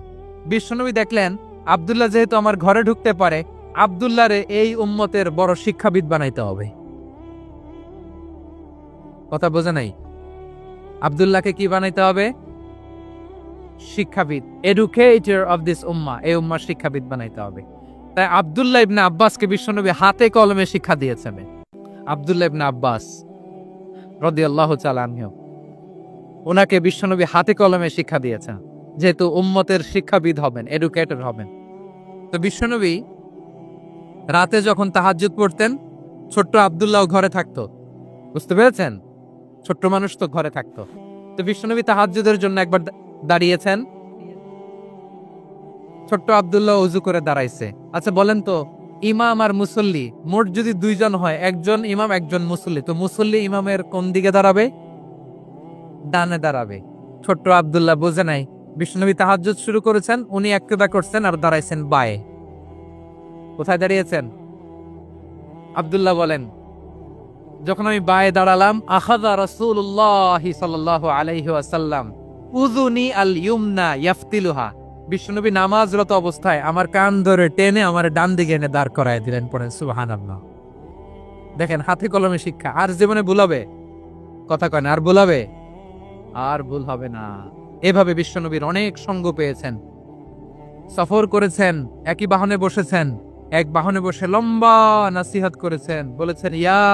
বিশ্বনবী দেখলেন আব্দুল্লাহ যেহেতু আমার ঘরে ঢুকতে পারে, আব্দুল্লাহরে এই উম্মতের বড় শিক্ষাবিদ বানাইতে হবে। কথা বোঝে নাই? আব্দুল্লাহকে কি বানাইতে হবে? শিক্ষাবিদ, এডুকেটর অফ দিস উম্মাহ, এই উম্মার শিক্ষাবিদ বানাইতে হবে। তাই আব্দুল্লাহ ইবনে আব্বাসকে বিশ্বনবী হাতে কলমে শিক্ষা দিয়েছেন। আব্দুল্লাহ ইবনে আব্বাস রাদিয়াল্লাহু তাআলা আনহু, ওনাকে বিশ্বনবী হাতে কলমে শিক্ষা দিয়েছেন, যেহেতু উম্মতের শিক্ষাবিদ হবেন, এডুকেটর হবেন। তো বিশ্বনবী রাতে যখন তাহাজ্জুদ পড়তেন, ছোট্ট আব্দুল্লাহ ঘরে থাকতো। বুঝতে পেরেছেন? ছোট্ট মানুষ তো ঘরে থাকতো। তো বিশ্বনবী তাহাজ্জুদের জন্য একবার দাঁড়িয়েছেন, ছোট্ট আব্দুল্লাহ ওযু করে দাঁড়াইছে। আচ্ছা বলেন তো, ইমাম আর মুসল্লি মোট যদি দুইজন হয়, একজন ইমাম একজন মুসল্লি, তো মুসল্লি ইমামের কোন দিকে দাঁড়াবে? ডানে দাঁড়াবে। ছোট্ট আব্দুল্লাহ বোঝে নাই, বিশ্বনবী তাহাজ্জুদ শুরু করেছেন, উনি ইক্তেদা করছেন আর দাঁড়াইছেন বায়ে। কোথায় দাঁড়িয়েছেন? আব্দুল্লাহ বলেন, যখন আমি বায়ে দাঁড়ালাম, আখাযা রাসূলুল্লাহ সাল্লাল্লাহু আলাইহি ওয়াসাল্লাম উযুনি আল ইয়ুমনা ইয়াফতিলুহা, বিশ্বনবী নামাজরত অবস্থায় আমার কান ধরে টেনে আমার ডান দিকে এনে দাঁড় করায় দিলেন। পড়েন সুবহানাল্লাহ। দেখেন, হাতে কলমে শিক্ষা। আর জীবনে ভুল হবে? কথা কয় না, আর ভুল হবে? আর ভুল হবে না। এভাবে বিশ্বনবীর অনেক সঙ্গ পেয়েছেন, সফর করেছেন, একই বাহনে বসেছেন, এক বাহনে বসে লম্বা নাসিহত করেছেন, বলেছেন, ইয়া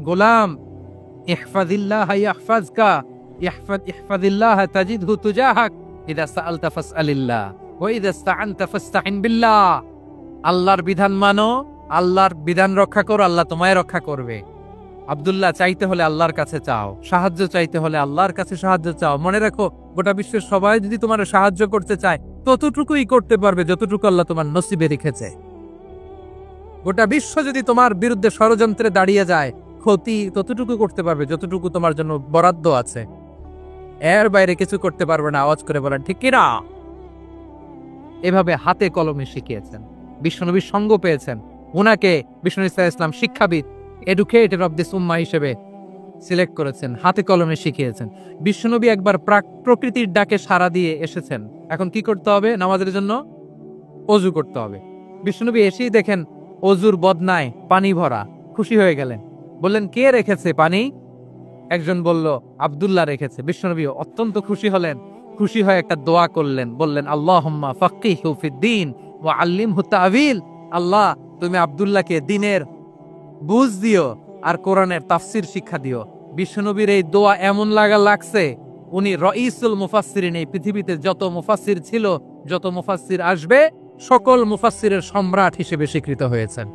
গোলাম ইহফাজিল্লাহ ইয়াহফাজকা, ইহফাজিল্লাহ তাজিদহু তুজাহাক, ইযা সাআলতা ফাসআলিল্লাহ ওয়া ইযা ইসতাআনতা ফাসতাইন বিল্লাহ। আল্লাহর বিধান মানো, আল্লাহর বিধান রক্ষা করো, আল্লাহ তোমায় রক্ষা করবে। আব্দুল্লাহ, চাইতে হলে আল্লাহর কাছে চাও, সাহায্য চাইতে হলে আল্লাহর কাছে সাহায্য চাও। মনে রাখো, গোটা বিশ্বের সবাই যদি তোমার সাহায্য করতে চায়, ততটুকুই করতে পারবে যতটুকু আল্লাহ তোমার নসিবে রেখেছে। গোটা বিশ্ব যদি তোমার বিরুদ্ধে ষড়যন্ত্রে দাঁড়িয়ে যায়, ক্ষতি ততটুকু করতে পারবে যতটুকু তোমার জন্য বরাদ্দ আছে। এর বাইরে কিছু করতে পারবে না। আওয়াজ করে বলেন ঠিক কিনা? এভাবে হাতে কলমে শিখিয়েছেন, বিশ্বনবীর সঙ্গ পেয়েছেন। উনাকে বিশ্বনবী সাল্লাল্লাহু আলাইহি ওয়াসাল্লাম শিক্ষাবিদ, এডুকেটর অফ দিস উম্মাহ হিসেবে সিলেক্ট করেছেন, হাতে কলমে শিখিয়েছেন। বিশ্বনবী একবার প্রকৃতির ডাকে সাড়া দিয়ে এসেছেন। এখন কি করতে হবে? নামাজের জন্য ওযু করতে হবে। বিশ্বনবী এসেই দেখেন ওযুর বদনায় পানি ভরা, খুশি হয়ে গেলেন, বললেন, কে রেখেছে পানি? একজন বলল, আব্দুল্লাহ রেখেছে। বিশ্বনবী অত্যন্ত খুশি হলেন, খুশি হয়ে একটা দোয়া করলেন, বললেন, আল্লাহুম্মা ফাক্কিহু ফিদ্দীন ওয়া আল্লিমহু তা'ওয়ীল। আল্লাহ, তুমি আব্দুল্লাহকে দ্বীনের বুঝ দিও আর কোরআনের তাফসীর শিক্ষা দিও। বিশ্বনবীর এই দোয়া এমন লাগছে, উনি রাইসুল মুফাসসিরিন, এই পৃথিবীতে যত মুফাসসির ছিল, যত মুফাসসির আসবে, সকল মুফাসসিরের সম্রাট হিসেবে স্বীকৃত হয়েছেন।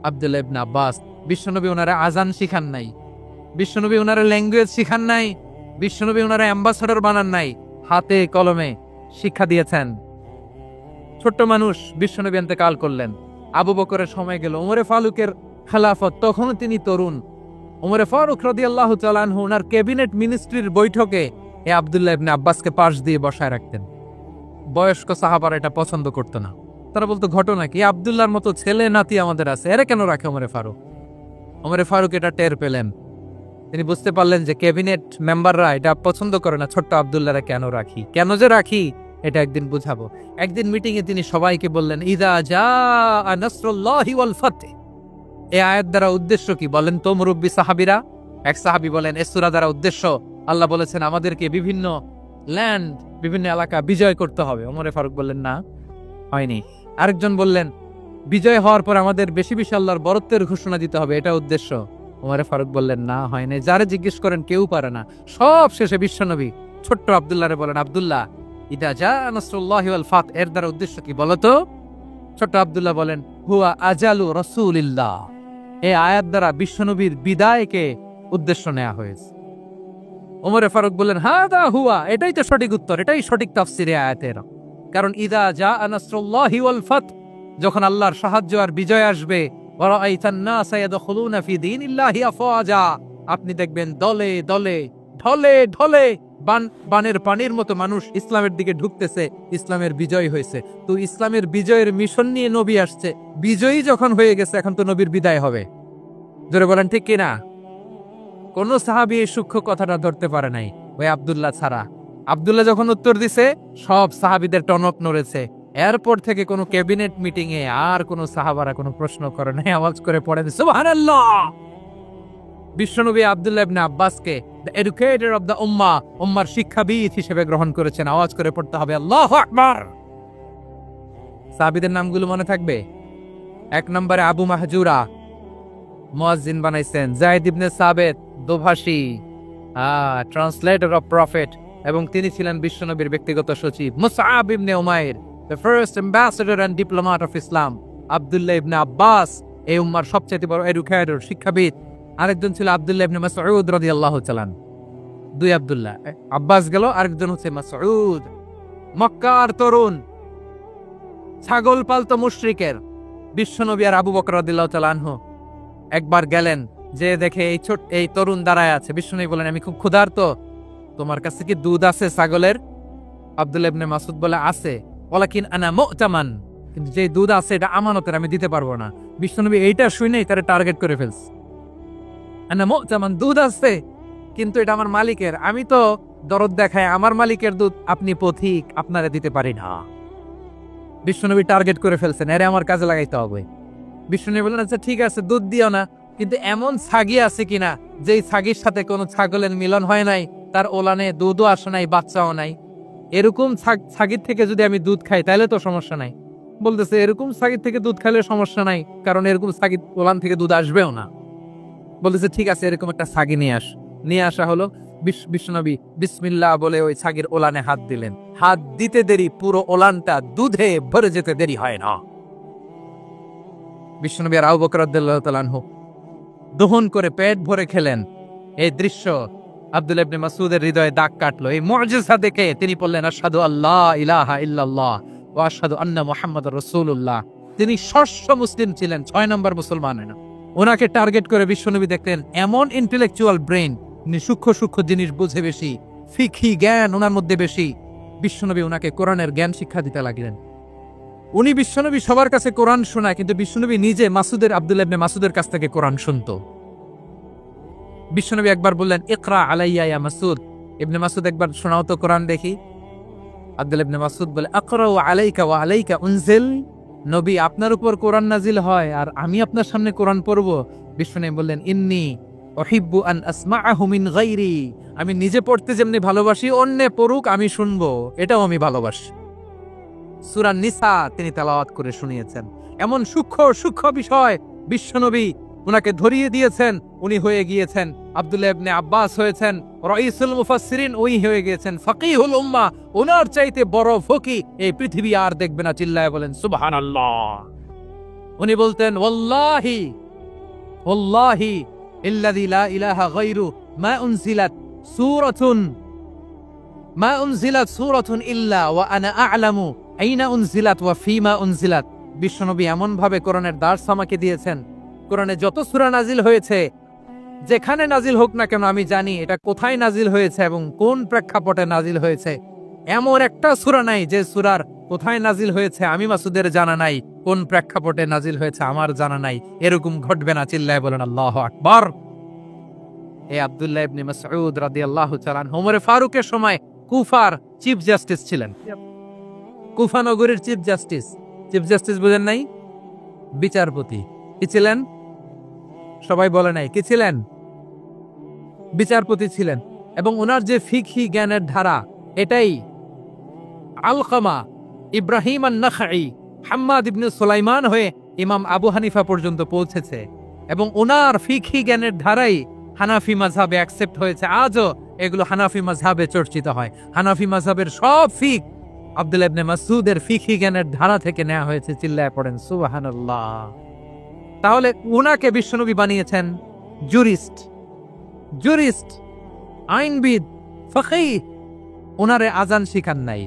আব্দুল্লাহ ইবনে আব্বাস, বিশ্বনবী ওনারা আজান শিখান নাই, বিশ্বনবী ওনারা ল্যাঙ্গুয়েজ শিখান নাই, বিশ্বনবী ওনারা অ্যাম্বাসাডর বানান নাই, হাতে কলমে শিক্ষা দিয়েছেন। ছোট্ট মানুষ, বিশ্বনবী ইন্তেকাল করলেন, আবু বকরের সময় গেল, ওমরে ফারুকের খেলাফত, তখনও তিনি তরুণ। ওমরে ফারুক রাদিয়াল্লাহু তাআলা আনহু ওনার ক্যাবিনেট মিনিস্ট্রির বৈঠকে এ আব্দুল্লাহ ইবনে আব্বাসকে পাশ দিয়ে বসায় রাখতেন। বয়স্ক সাহাবারা এটা পছন্দ করতো না। তারা বলতো, ঘটনা কি? আব্দুল্লাহর মতো ছেলে নাতি আমাদের আছে, এরা কেন রাখে ওমরে ফারুক? ওমরে ফারুক এটা টের পেলেন, তিনি বুঝতে পারলেন যে ক্যাবিনেট মেম্বাররা এটা পছন্দ করে না, ছোট্ট আব্দুল্লাহরা কেন রাখি, কেন যে রাখি, এটা একদিন বুঝাবো। একদিন মিটিং এ তিনি সবাইকে বললেন, ইযা জাআ নাসরুল্লাহি ওয়াল ফাতহ। এই আয়াত দ্বারা উদ্দেশ্য কি বলেন তো মুরব্বী সাহাবীরা? এক সাহাবী বলেন, এই সূরা দ্বারা উদ্দেশ্য, আল্লাহ বলেছেন আমাদেরকে বিভিন্ন ল্যান্ড, বিভিন্ন এলাকা বিজয় করতে হবে। ওমরে ফারুক বললেন, না, হয়নি। আরেকজন বললেন, বিজয় হওয়ার পর আমাদের বেশি বেশি আল্লাহর বরত্বের ঘোষণা দিতে হবে, এটা উদ্দেশ্য। ওমরে ফারুক বললেন, না, হয়নি। যারে জিজ্ঞেস করেন কেউ পারে না। সব শেষে বিশ্বনবী ছোট্ট আব্দুল্লাহরে বলেন, আব্দুল্লাহ, ইদা জাআ নাসরুল্লাহি ওয়াল ফাতহ, এর দ্বারা উদ্দেশ্য কি বলতো? ছোট্ট আব্দুল্লাহ বলেন, হুয়া আজালু রাসূলিল্লাহ। এই আয়াত দ্বারা বিশ্বনবীর বিদায়কে উদ্দেশ্য নেওয়া হয়েছে। ওমরে ফারুক বললেন, হাদা হুয়া, এটাই তো সঠিক উত্তর, এটাই সঠিক তাফসীরে আয়াতের। কারণ ইদা জাআ নাসরুল্লাহি ওয়াল ফাতহ, যখন আল্লাহর সাহায্য আর বিজয় আসবে, ওয়া রাআইতান নাসা ইয়াদখুলুনা ফি দীনিল্লাহি আফওয়াজা, আপনি দেখবেন দলে দলে, ঢলে ঢলে, বানের পানির মতো মানুষ ইসলামের দিকে ঢুকতেছে, ইসলামের বিজয় হয়েছে। তো ইসলামের বিজয়ের মিশন নিয়ে নবী আসছে, বিজয়ী যখন হয়ে গেছে, এখন তো নবীর বিদায় হবে। জোরে বলেন ঠিক কিনা? কোন সাহাবী এই সূক্ষ্ম কথাটা ধরতে পারে নাই, ওই আব্দুল্লাহ ছাড়া। আব্দুল্লাহ যখন উত্তর দিছে, সব সাহাবীদের টনক নড়েছে। এরপর থেকে কোনো ক্যাবিনেট মিটিং এ আর কোনো সাহাবারা কোনো প্রশ্ন করে নাই, আওয়াজ করে পড়ে সুবহানাল্লাহ। বিশ্বনবী আব্দুল্লাহ ইবনে আব্বাসকে দ্য এডুকেটর অফ দ্য উম্মাহ, উম্মার শিক্ষাবিদ হিসেবে গ্রহণ করেছেন। আওয়াজ করে পড়তে হবে আল্লাহু আকবার। সাহাবীদের নামগুলো মনে থাকবে? 1 নম্বরে আবু মাহজুরা, মুয়াজ্জিন বানাইছেন। যায়েদ ইবনে সাবিত, দোভাষী, ট্রান্সলেটর অফ প্রফেট, এবং তিনি ছিলেন বিশ্বনবীর ব্যক্তিগত সচিব। Musab ibn Umair, the first ambassador and diplomat of Islam. Abdullah ibn Abbas, এই উম্মার সবচেয়ে বড় এডুকেটর, শিক্ষাবিদ। আরেকজন ছিল আব্দুল্লাহ ইবনে মাসউদ রাদিয়াল্লাহু তাআলা। 2 আব্দুল্লাহ, আব্বাস গেল, আরেকজন হচ্ছে মাসউদ। মক্কার তরুণ, ছাগল পালতো মুশরিকের বিশ্বনবী আর আবু বকর রাদিয়াল্লাহু তাআলা আনহু একবার গেলেন, যে দেখে এই তরুণ দাঁড়ায় আছে। বিশ্বনবী বলেন, আমি খুব ক্ষুধার্ত, তোমার কাছে কি দুধ আছে ছাগলের? আব্দুল্লাহ ইবনে মাসউদ বলে, আছে। ওয়ালাকিন আনা মু'তামান, কিন্তু যে দুধ আছে এটা আমানতের, আমি দিতে পারবো না। বিশ্বনবী এইটা শুনেই তারে টার্গেট করে ফেলছে। আনা মু'তামান, দুধ আছে কিন্তু এটা আমার মালিকের, আমি তো দরদ দেখায় আমার মালিকের দুধ, আপনি পথিক, আপনারে দিতে পারি না। বিশ্বনবী টার্গেট করে ফেলছেন, এরে আমার কাজে লাগাইতে হবে। বিশ্বনবী বললেন, আচ্ছা ঠিক আছে, দুধ দিও না, কিন্তু এমন ছাগি আছে কিনা যেই ছাগির সাথে কোনো ছাগলের মিলন হয় নাই, তার ওলানে দুধও আসে নাই, বাচ্চাও নাই, এরকম ছাগির থেকে যদি আমি দুধ খাই তাহলে তো সমস্যা নাই। বলতেছে, এরকম ছাগির থেকে দুধ খাইলে সমস্যা নাই, কারণ এরকম ছাগির ওলান থেকে দুধ আসবেও না। বলতেছে, ঠিক আছে, এরকম একটা ছাগি নিয়ে আসা হলো। বিশ্বনবী বিসমিল্লাহ বলে ওই ছাগির ওলানে হাত দিলেন। হাত দিতে দেরি, পুরো ওলানটা দুধে ভরে যেতে দেরি হয় না। বিশ্বনবী আর আবু বকর রাদিয়াল্লাহু তাআলা আনহু দহন করে পেট ভরে খেলেন। এই দৃশ্য আব্দুল্লাহ ইবনে মাসউদের হৃদয়ে দাগ কাটলো। এই মুজিজা দেখে তিনি বললেন, আশহাদু আল্লা ইলাহা ইল্লাল্লাহ ওয়া আশহাদু আন্না মুহাম্মাদুর রাসূলুল্লাহ। তিনি ষষ্ঠ মুসলিম ছিলেন, 6 নম্বর মুসলমান। ওনাকে টার্গেট করে বিশ্বনবী দেখলেন এমন ইন্টেলেকচুয়াল ব্রেন, সূক্ষ্ম সূক্ষ্ম জিনিস বুঝে বেশি, ফিকহি জ্ঞান ওনার মধ্যে বেশি। বিশ্বনবী ওনাকে কোরআনের জ্ঞান শিক্ষা দিতে লাগলেন। উনি বিশ্বনবী সবার কাছে কোরআন শোনায়, কিন্তু বিশ্বনবী নিজে আব্দুল্লাহ ইবনে মাসউদের কাছ থেকে কোরআন শুনতো। বিশ্বনবী একবার বললেন, ইকরা আলাইয়া ইয়া মাসউদ। ইবনে মাসউদ, একবার শোনাও তো কোরআন দেখি। আব্দুল্লাহ ইবনে মাসউদ বলে, আকরাউ আলাইকা ওয়া আলাইকা উনজিল। নবী, আপনার উপর কোরআন নাজিল হয় আর আমি আপনার সামনে কোরআন পড়ব। বিশ্বনবী বললেন, ইন্নী উহিব্বু আন আসমাআহু মিন গায়রি। আমি নিজে পড়তে যেমনি ভালোবাসি, অন্যে পড়ুক আমি শুনবো, এটাও আমি ভালোবাসি। সূরা নিসা তিনি তেলাওয়াত করে শুনিয়েছেন। এমন সূক্ষ্ম সূক্ষ্ম বিষয় বিশ্বনবী উনাকে ধরিয়ে দিয়েছেন। উনি হয়ে গিয়েছেন, আব্দুল্লাহ ইবনে আব্বাস হয়েছেন রাইসুল মুফাসসিরিন, ওই হয়ে গিয়েছেন ফাকিহুল উম্মাহ। ওনার চাইতে বড় ফকি এই পৃথিবী আর দেখবে না। চিল্লায় বলেন সুবহানাল্লাহ। উনি বলতেন, ওয়াল্লাহি ওয়াল্লাহি ইল্লাযী লা ইলাহা গায়রু মা উনজিলাত সূরাতুন ইল্লা ওয়া আনা আ'লামু আইনা উনজিলাত ওয়া ফীমা উনজিলাত। বিশ্বনবী এমন ভাবে কোরআনের দার্স আমাকে দিয়েছেন, কোরআনে যত সূরা নাজিল হয়েছে, যেখানে নাজিল হোক না কেন আমি জানি এটা কোথায় নাজিল হয়েছে এবং কোন প্রেক্ষাপটে নাজিল হয়েছে। এমন একটা সূরা নাই যে সূরার কোথায় নাজিল হয়েছে আমি মাসুদের জানা নাই, কোন প্রেক্ষাপটে নাজিল হয়েছে আমার জানা নাই। এরকম ঘটবে না। চিল্লায় বলেন আল্লাহু আকবার। এই আব্দুল্লাহ ইবনে মাসউদ রাদিয়াল্লাহু তাআলা ওমর ফারুকের সময় কুফার চিফ জাস্টিস ছিলেন। কুফা নগরীর চিফ জাস্টিস বুঝেন নাই? বিচারপতি। কি ছিলেন? সবাই বলে নাই, কি ছিলেন? বিচারপতি ছিলেন। এবং ওনার যে ফিকহি জ্ঞানের ধারা, এটাই আলকামা, ইব্রাহিম আন-নাখাই, হাম্মাদ ইবনে সুলাইমান হয়ে ইমাম আবু হানিফা পর্যন্ত পৌঁছেছে। এবং ওনার ফিকহি জ্ঞানের ধারাই হানাফি মাযহাবে অ্যাকসেপ্ট হয়েছে। আজও এগুলো হানাফি মাযহাবে চর্চিত হয়। হানাফি মাযহাবের সব ফিক আব্দুল্লাহ ইবনে মাসউদের ফিকহি জ্ঞানের ধারা থেকে নেওয়া হয়েছে। চিল্লায় পড়েন সুবহানাল্লাহ। তাহলে ওনাকে বিশ্বনবী বানিয়েছেন জুরিস্ট, আইনবিদ, ফাকিহ। ওনারে আজান শিখান নাই।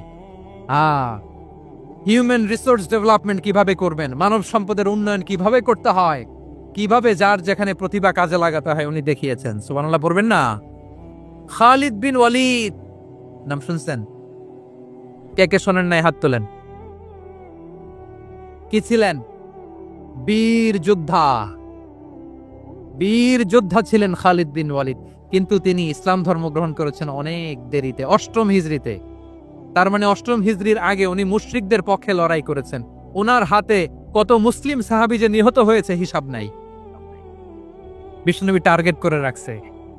হিউম্যান রিসোর্স ডেভেলপমেন্ট কিভাবে করবেন, মানব সম্পদের উন্নয়ন কিভাবে করতে হয়, কিভাবে যার যেখানে প্রতিভা কাজে লাগাতে হয় উনি দেখিয়েছেন। সুবহানাল্লাহ পড়বেন না? খালিদ বিন ওয়ালিদ নাম শুনছেন? কে কে শোনেন নাই হাত তোলেন। কি ছিলেন? বীর যোদ্ধা ছিলেন খালিদ বিন ওয়ালিদ। কিন্তু তিনি ইসলাম ধর্ম গ্রহণ করেছেন অনেক দেরিতে, 8ম হিজরিতে। তার মানে 8ম হিজরির আগে উনি মুশরিকদের পক্ষে লড়াই করেছেন। ওনার হাতে কত মুসলিম সাহাবী যে নিহত হয়েছে হিসাব নাই। বিশ্বনবী টার্গেট করে রাখছে,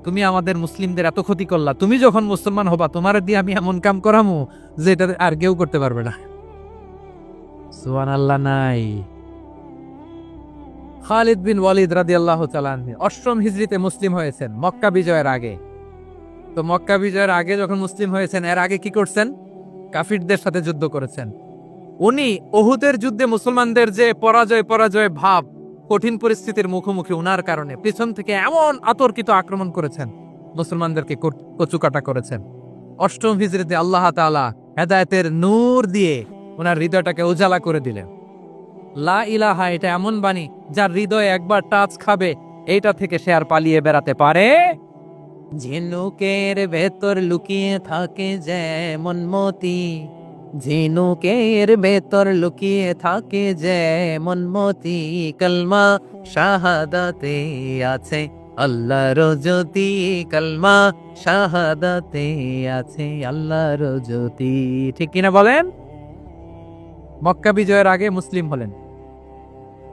তুমি আমাদের মুসলিমদের এত ক্ষতি করলা, তুমি যখন মুসলমান হবা তোমার দিয়ে আমি এমন কাম করামু যে এটা আর কেউ করতে পারবে না। সুবহানাল্লাহ। নাই খালিদ বিন ওয়ালিদ রাদিয়াল্লাহু তাআলা আনহু ৮ম হিজরিতে মুসলিম হয়েছেন, মক্কা বিজয়ের আগে। তো মক্কা বিজয়ের আগে যখন মুসলিম হয়েছেন, এর আগে কি করছেন? কাফিরদের সাথে যুদ্ধ করেছেন। উনি উহুদের যুদ্ধে মুসলমানদের যে পরাজয় ভাব, কঠিন পরিস্থিতির মুখোমুখি উনার কারণে পিছন থেকে এমন আতর্কিত আক্রমণ করেছেন, মুসলমানদেরকে কচুকাটা করেছেন। ৮ম হিজরিতে আল্লাহ তাআলা হেদায়েতের নূর দিয়ে ওনার হৃদয়টাকে উজালা করে দিলেন। লা ইলাহা এটা এমন বাণী যার হৃদয়ে একবার টাচ খাবে, এইটা থেকে সে আর পালিয়ে বেড়াতে পারে। ঝিনুকের ভেতর লুকিয়ে থাকে যেমন মতি, ঝিনুকের ভেতর লুকিয়ে থাকে যেমন মতি, কলমা শাহাদাতে আছে আল্লাহর জ্যোতি, কলমা শাহাদাতে আছে আল্লাহর জ্যোতি। ঠিক কিনা বলেন? মক্কা বিজয়ের আগে মুসলিম হলেন,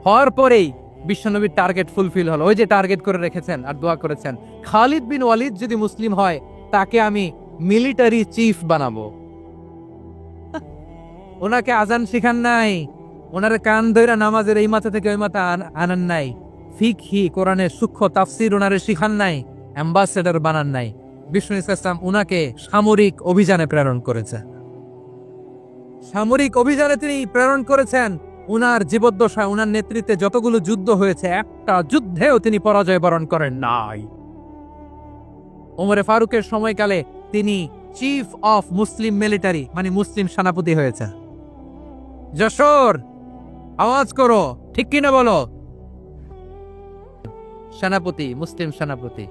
হওয়ার পরেই বিশ্বনবীর টার্গেট ফুলফিল হলো। ওই যে টার্গেট করে রেখেছেন আর দোয়া করেছেন, খালিদ বিন ওয়ালিদ যদি মুসলিম হয় তাকে আমি মিলিটারি চিফ বানাবো। ওনাকে আজান শিখান নাই, ওনারে কান ধইরা নামাজের এই মাথা থেকে ওই মাথা আনান নাই, ফিকহি কোরআনের সূক্ষ্ম তাফসীর ওনারে শিখান নাই, অ্যাম্বাসেডর বানান নাই। বিষ্ণু ইসলাম উনাকে সামরিক অভিযানে প্রেরণ করেছে। সামরিক অভিযানে তিনি প্রেরণ করেছেন। উনার জীবদ্দশায় উনার নেতৃত্বে যতগুলো যুদ্ধ হয়েছে, একটা যুদ্ধেও তিনি পরাজয় বরণ করেন নাই। ওমরে ফারুকের সময়কালে তিনি চিফ অফ মুসলিম মিলিটারি মানে মুসলিম সেনাপতি হয়েছে। যশোর আওয়াজ করো, ঠিক কিনা বলো? সেনাপতি, মুসলিম সেনাপতি।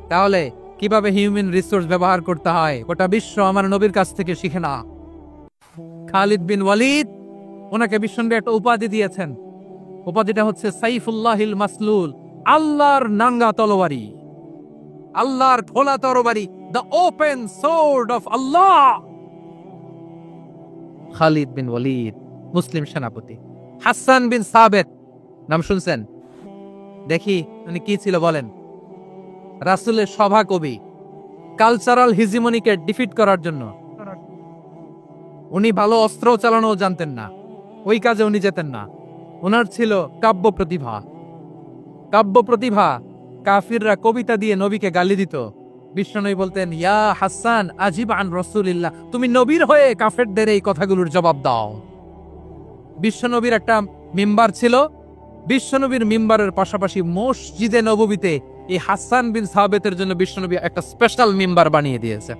তাহলে কিভাবে হিউম্যান রিসোর্স ব্যবহার করতে হয় গোটা বিশ্ব আমার নবীর কাছ থেকে শিখে না। খালিদ বিন ওয়ালিদ, ওনাকে বিশ্বনবী একটা উপাধি দিয়েছেন। উপাধিটা হচ্ছে সাইফুল্লাহিল মাসলুল, আল্লাহর নাঙ্গা তরবারি, আল্লাহর খোলা তরবারি, দ্য ওপেন সোর্ড অফ আল্লাহ। খালিদ বিন ওয়ালিদ মুসলিম সেনাপতি। হাসান বিন সাবেত নাম শুনছেন? দেখি উনি কি ছিল বলেন। রাসূলের সভা কবি, কালচারাল হিজিমনিকে ডিফিট করার জন্য উনি ভালো অস্ত্র চালানো জানতেন না, ওই কাজে উনি যেতেন না। ওনার ছিল কাব্য প্রতিভা। কাব্য প্রতিভা, কাফিররা কবিতা দিয়ে নবীকে গালি দিত। বিশ্বনবী বলতেন, ইয়া হাসান আজিব আন রাসূলিল্লাহ, তুমি নবীর হয়ে কাফেরদের এই কথাগুলোর জবাব দাও। বিশ্বনবীর একটা মিম্বার ছিল। বিশ্বনবীর মিম্বারের পাশাপাশি মসজিদে নববীতে এই হাসান বিন সাবেতের জন্য বিশ্বনবী একটা স্পেশাল মিম্বার বানিয়ে দিয়েছে।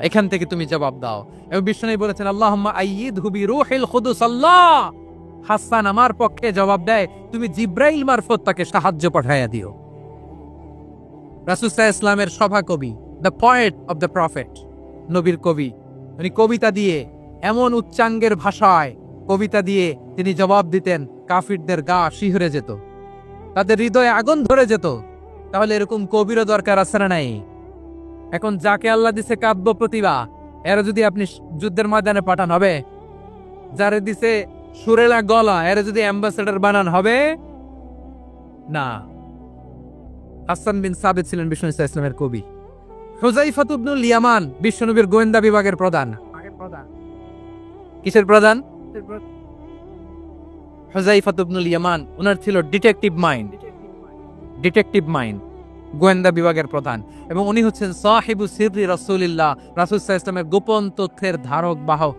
এখান থেকে তুমি জবাব দাও। এবং বিশ্বনবী বলেছেন, আল্লাহুম্মা আইয়িদহু বিরূহিল কুদুস, আল্লাহ হাসান আমার পক্ষে জবাব দেয়, তুমি জিব্রাইল মারফত তাকে সাহায্য পাঠাইয়া দিও। রাসূল সাল্লাল্লাহু আলাইহি ওয়াসাল্লামের সভা কবি, the poet of the prophet, নবীর কবি। উনি কবিতা দিয়ে এমন উচ্চাঙ্গের ভাষায় কবিতা দিয়ে তিনি জবাব দিতেন, কাফিরদের গা শিহরে যেত, তাদের হৃদয়ে আগুন ধরে যেত। তাহলে এরকম কবিরও দরকার আছে না নাই? এখন যাকে আল্লাহ দিছে কাব্য প্রতিভা, এরা যদি আপনি যুদ্ধের ময়দানে পাঠান হবে? যারে দিছে সুরেলা গলা, এরা যদি অ্যাম্বাসেডর বানান হবে না। হাসান বিন সাবিত ছিলেন বিষ্ণু ইসলামের কবি। হুযায়ফা ইবনুল ইয়ামান বিশ্বনবীর গোয়েন্দা বিভাগের প্রধান। কিসের প্রধান? হুযায়ফা ইবনুল ইয়ামান, ওনার ছিল ডিটেকটিভ মাইন্ড, গোয়েন্দা বিভাগের প্রধান। এবং উনি হচ্ছেন সাহিবু সিররি রাসূলিল্লাহ, রাসূল সাল্লাল্লাহু আলাইহি ওয়াসাল্লামের গোপন তথ্যের ধারক বাহক।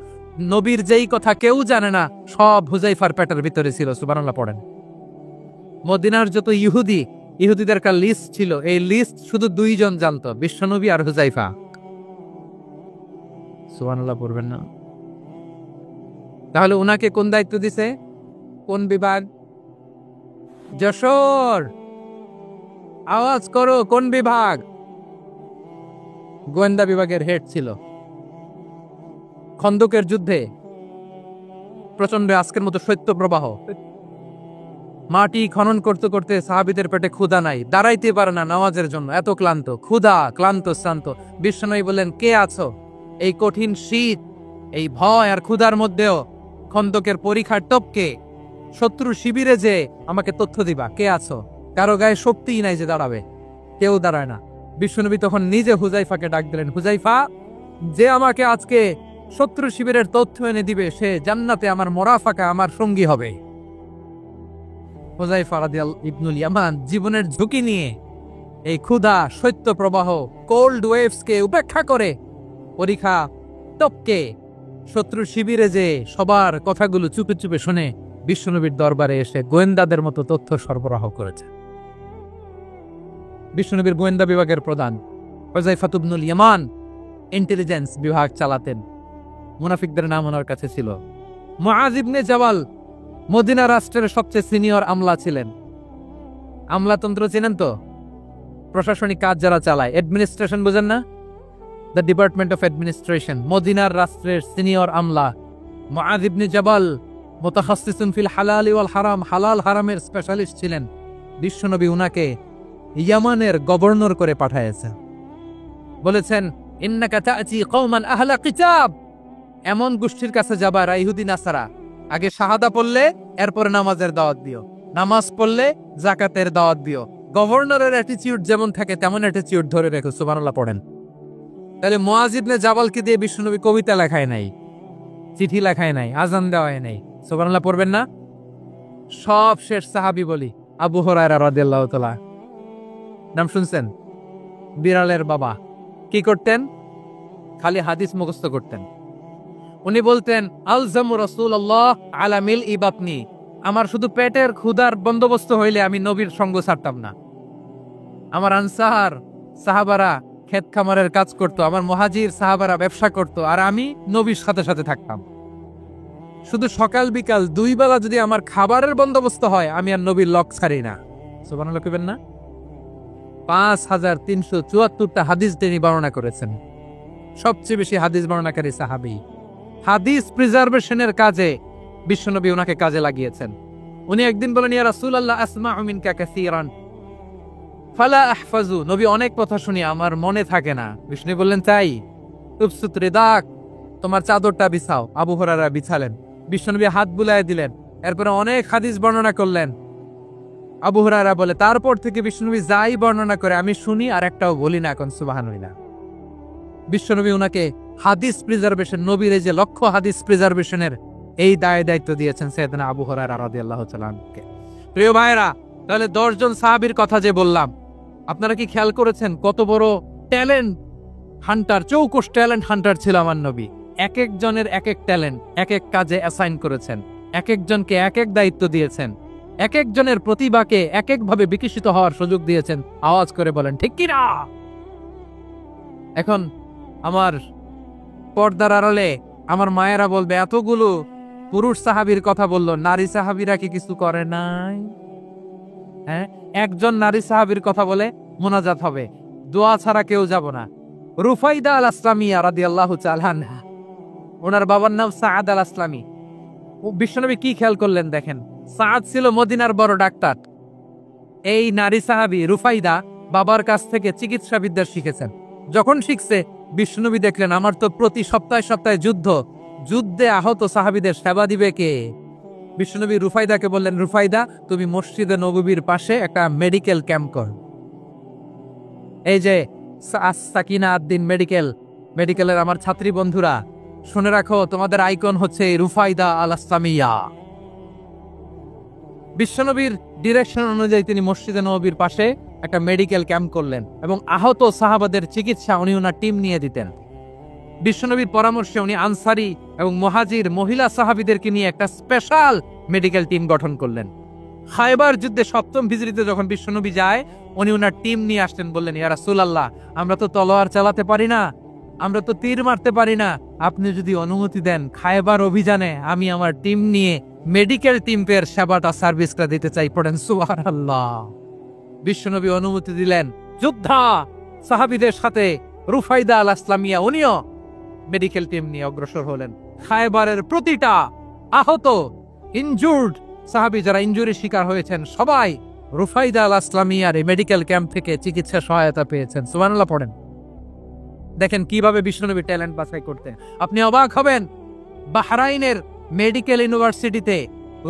নবীর যেই কথা কেউ জানে না, সব হুযায়ফার পেটের ভিতরে ছিল। সুবহানাল্লাহ পড়েন। মদিনার যত ইহুদিদের একটা লিস্ট ছিল, এই লিস্ট শুধু দুইজন জানতো, বিশ্বনবী আর হুযায়ফা। সুবহানাল্লাহ পড়বেন না? তাহলে উনাকে কোন দায়িত্ব দিছে? কোন বিভাগ? যশোর আওয়াজ করো, কোন বিভাগ? গোয়েন্দা বিভাগের হেড ছিল। খন্দকের যুদ্ধে প্রচন্ড আজকের মতো শৈত্য প্রবাহ, মাটি খনন করতে করতে সাহাবীদের পেটে ক্ষুধা নাই, দাঁড়াইতে পারে না নামাজের জন্য, এত ক্লান্ত, ক্লান্ত শ্রান্ত। বিশ্বনবী বললেন, কে আছো? এই কঠিন শীত, এই ভয় আর ক্ষুধার মধ্যেও খন্দকের পরিখার টপকে শত্রু শিবিরে যে আমাকে তথ্য দিবা, কে আছো? কারো গায়ে শক্তিই নাই যে দাঁড়াবে, কেউ দাঁড়ায় না। বিশ্বনবী তখন নিজে হুজাইফাকে ডাক দিলেন, হুজাইফা, যে আমাকে আজকে শত্রু শিবিরের তথ্য এনে দিবে সে জান্নাতে আমার মোরাফাকা, আমার সঙ্গী হবে। হুজাইফা রাদিয়াল্লাহু ইবনুল ইয়ামান জীবনের ঝুঁকি নিয়ে এই ক্ষুধা, শৈত্য প্রবাহ, কোল্ড ওয়েভসকে উপেক্ষা করে পরীক্ষা টপকে শত্রু শিবিরে যে সবার কথাগুলো চুপে চুপে শুনে বিশ্বনবীর দরবারে এসে গোয়েন্দাদের মতো তথ্য সরবরাহ করেছে। বিশ্বনবীর গোয়েন্দা বিভাগের প্রধান হুজাইফা ইবনুল ইয়ামান ইন্টেলিজেন্স বিভাগ চালাতেন। মুনাফিকদের নাম ওনার কাছে ছিল। মুআয ইবনে জাবাল মদিনা রাষ্ট্রের সবচেয়ে সিনিয়র আমলা ছিলেন। আমলাতন্ত্র চেনেন তো? প্রশাসনিক কাজ যারা চালায়, অ্যাডমিনিস্ট্রেশন বুঝেন না? The department of administration. মদিনার রাষ্ট্রের সিনিয়র আমলা মুআয ইবনে জাবাল মুতাখাসসিসুন ফিল হালাল ওয়াল হারাম, হালাল হারামের স্পেশালিস্ট ছিলেন। বিশ্বনবী উনাকে ইয়ামানের গভর্নর করে পাঠায়েছেন। বলেছেন, ইন্নাকা তা'তি কওমান আহলা কিতাব, এমন গোষ্ঠীর কাছে যাবা যারা ইহুদি নাসারা, আগে শাহাদা পড়লে এরপরে নামাজের দাওয়াত দিও, নামাজ পড়লে যাকাতের দাওয়াত দিও। গভর্নরের অ্যাটিটিউড যেমন থাকে তেমন অ্যাটিটিউড ধরে রেখো। সুবহানাল্লাহ পড়েন। তাহলে মুআয ইবনে জাবালকে দিয়ে বিশ্বনবী কবিতা লেখায় নাই, চিঠি লেখায় নাই, আজান দেওয়ায় নাই। সুবহানাল্লাহ পড়বেন না? সব শেষ সাহাবী বলি আবু হুরায়রা রাদিয়াল্লাহু তাআলা, নাম শুনছেন? বিড়ালের বাবা। কি করতেন? খালি হাদিস মুখস্থ করতেন। উনি বলতেন, আলজামু রাসূলুল্লাহ আলা মিল ইবাতনি, আমার শুধু পেটের ক্ষুধার বন্দোবস্ত হইলে আমি নবীর সঙ্গ ছাড়তাম না। আমার আনসার সাহাবারা ক্ষেত খামারের কাজ করত, আমার মুহাজির সাহাবারা ব্যবসা করত, আর আমি নবীর সাথে সাথে থাকতাম। শুধু সকাল বিকাল দুই বেলা যদি আমার খাবারের বন্দোবস্ত হয় আমি আর নবীর লক ছাড়ি না। সুবহানাল্লাহ কইবেন না? 5374টা হাদিস তিনি বর্ণনা করেছেন। সবচেয়ে বেশি হাদিস বর্ণনাকারী সাহাবী। হাদিস প্রিজার্ভেশনের কাজে বিশ্বনবী ওনাকে কাজে লাগিয়েছেন। উনি একদিন বলেন, ইয়া রাসূলুল্লাহ আসমাউ মিনকা কাসীরান ফালা আহফাজু, নবী অনেক কথা শুনি আমার মনে থাকে না। বিষ্ণু বললেন, তাই? তুবসুত রিদাক, তোমার চাদরটা বিছাও। আবু হুরায়রা বিছালেন, বিশ্বনবী হাত বুলায় দিলেন, এরপরে অনেক হাদিস বর্ণনা করলেন। আবু হুরায়রা বলে, তারপর থেকে বিশ্বনবী যাই বর্ণনা করে আমি শুনি আর একটাও বলি না। এখন সুবহানাল্লাহ। বিশ্বনবী উনাকে হাদিস প্রিজার্ভেশন, নবীর এই যে লক্ষ্য হাদিস প্রিজার্ভেশনের এই দায়িত্ব দিয়েছেন সাইয়েদনা আবু হুরায়রা রাদিয়াল্লাহু তাআলা আনহুকে। প্রিয় ভাইরা, তাহলে 10 জন সাহাবীর কথা যে বললাম, আপনারা কি খেয়াল করেছেন কত বড় ট্যালেন্ট হান্টার, চৌকস ট্যালেন্ট হান্টার ছিল আমার নবী। এক একজনের এক এক ট্যালেন্ট এক এক কাজে অ্যাসাইন করেছেন, এক একজনকে এক এক দায়িত্ব দিয়েছেন, এক একজনের প্রতিভাকে এক একভাবে বিকশিত হওয়ার সুযোগ দিয়েছেন। আওয়াজ করে বলেন ঠিক কি না? এখন আমার পর্দার আড়ালে আমার মায়েরা বলবে, এতগুলো পুরুষ সাহাবীর কথা বললো, নারী সাহাবীরা কি কিছু করে নাই? হ্যাঁ, একজন নারী সাহাবীর কথা বলে মোনাজাত হবে, দোয়া ছাড়া কেউ যাব না। রুফাইদা আল আসলামিয়া রাদিয়াল্লাহু তাআলা আনহা, ওনার বাবার নাম সাআদ আল আসলামি। বিশ্বনবী কি খেয়াল করলেন দেখেন, সাআদ ছিল মদিনার বড় ডাক্তার। এই নারী সাহাবী রুফাইদা বাবার কাছ থেকে চিকিৎসা বিদ্যা শিখেছেন। যখন শিখছে, বিশ্বনবী দেখলেন আমার তো প্রতি সপ্তাহে সপ্তাহে যুদ্ধে আহত সাহাবীদের সেবা দিবে কে? বিশ্বনবী রুফাইদাকে বললেন, রুফাইদা তুমি মসজিদে নববীর পাশে একটা মেডিকেল ক্যাম্প কর। এই যে সাকিনা আদ-দ্বীন মেডিকেলের আমার ছাত্রী বন্ধুরা শুনে রাখো, তোমাদের আইকন হচ্ছে রুফাইদা আল আসলামিয়া। বিশ্বনবীর ডিরেকশন অনুযায়ী তিনি মসজিদে নববীর পাশে একটা মেডিকেল ক্যাম্প করলেন এবং আহত সাহাবাদের চিকিৎসা উনি ওনার টিম নিয়ে দিতেন। বিশ্বনবীর পরামর্শে উনি আনসারি এবং মুহাজির মহিলা সাহাবীদেরকে নিয়ে একটা স্পেশাল মেডিকেল টিম গঠন করলেন। খায়বার যুদ্ধে 7ম হিজরিতে যখন বিশ্বনবী যায়, উনি ওনার টিম নিয়ে আসলেন, বললেন, ইয়া রাসূলুল্লাহ আমরা তো তলোয়ার চালাতে পারি না, আমরা তো তীর মারতে পারি না, আপনি যদি অনুমতি দেন খায়বার অভিযানে আমি আমার টিম নিয়ে মেডিকেল টিমের সেবাটা সার্ভিসটা দিতে চাই। পড়েন সুবহানাল্লাহ। বিশ্বনবী অনুমতি দিলেন। যোদ্ধা সাহাবীদের সাথে রুফাইদা আল আসলামিয়া উনিও মেডিকেল টিম নিয়ে অগ্রসর হলেন। খায়বারের প্রতিটা আহত ইনজুর্ড সাহাবী যারা ইনজুরি শিকার হয়েছেন সবাই রুফাইদা আল আসলামিয়ার এই মেডিকেল ক্যাম্প থেকে চিকিৎসা সহায়তা পেয়েছেন। সুবহানাল্লাহ পড়েন। দেখেন কিভাবে বিশ্বনবী ট্যালেন্ট বাছাই করতে। আপনি অবাক হবেন, বাহরাইনের মেডিকেল ইউনিভার্সিটিতে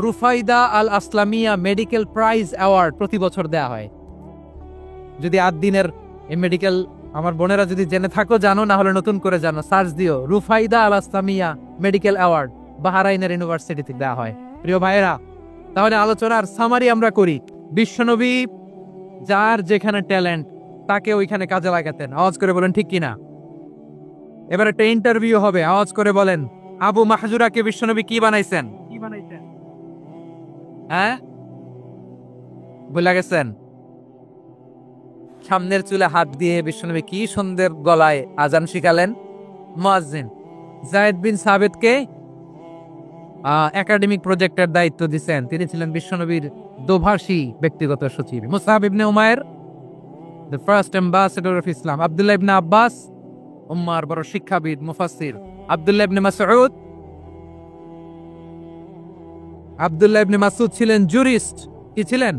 রুফাইদা আল আসলামিয়া মেডিকেল প্রাইজ অ্যাওয়ার্ড প্রতি বছর দেয়া হয়। যদি 8 দিনের এই মেডিকেল আমার বোনেরা যদি জেনে থাকো জানো, না হলে নতুন করে জানো, সার্চ দিও রুফাইদা আল আসলামিয়া মেডিকেল অ্যাওয়ার্ড বাহরাইনের ইউনিভার্সিটিতে দেওয়া হয়। প্রিয় ভাইয়েরা, তাহলে আলোচনার সামারি আমরা করি। বিশ্বনবী যার যেখানে ট্যালেন্ট তাকে ওইখানে কাজে লাগাতেন। আওয়াজ করে বলেন ঠিক কিনা। এবার একটা ইন্টারভিউ হবে, আওয়াজ করে বলেন আবু মাহজুরাকে বিশ্বনবী কি বানাইছেন? হ্যাঁ, ভুলে গেছেন? সামনের চুলে হাত দিয়ে বিশ্বনবী কি সুন্দর গলায় আজান শিখালেন। মুয়াজ্জিন যায়েদ বিন সাবিতকে একাডেমিক প্রজেক্টের দায়িত্ব দিয়েছেন, তিনি ছিলেন বিশ্বনবীর দোভাষী ব্যক্তিগত সচিব। Musab ibn Umair the first ambassador of Islam. Abdullah ibn Abbas উম্মার বড় শিক্ষাবিদ মুফাসসির। আব্দুল্লাহ ইবনে মাসউদ, আব্দুল্লাহ ইবনে মাসউদ ছিলেন জুরিস্ট। কি ছিলেন?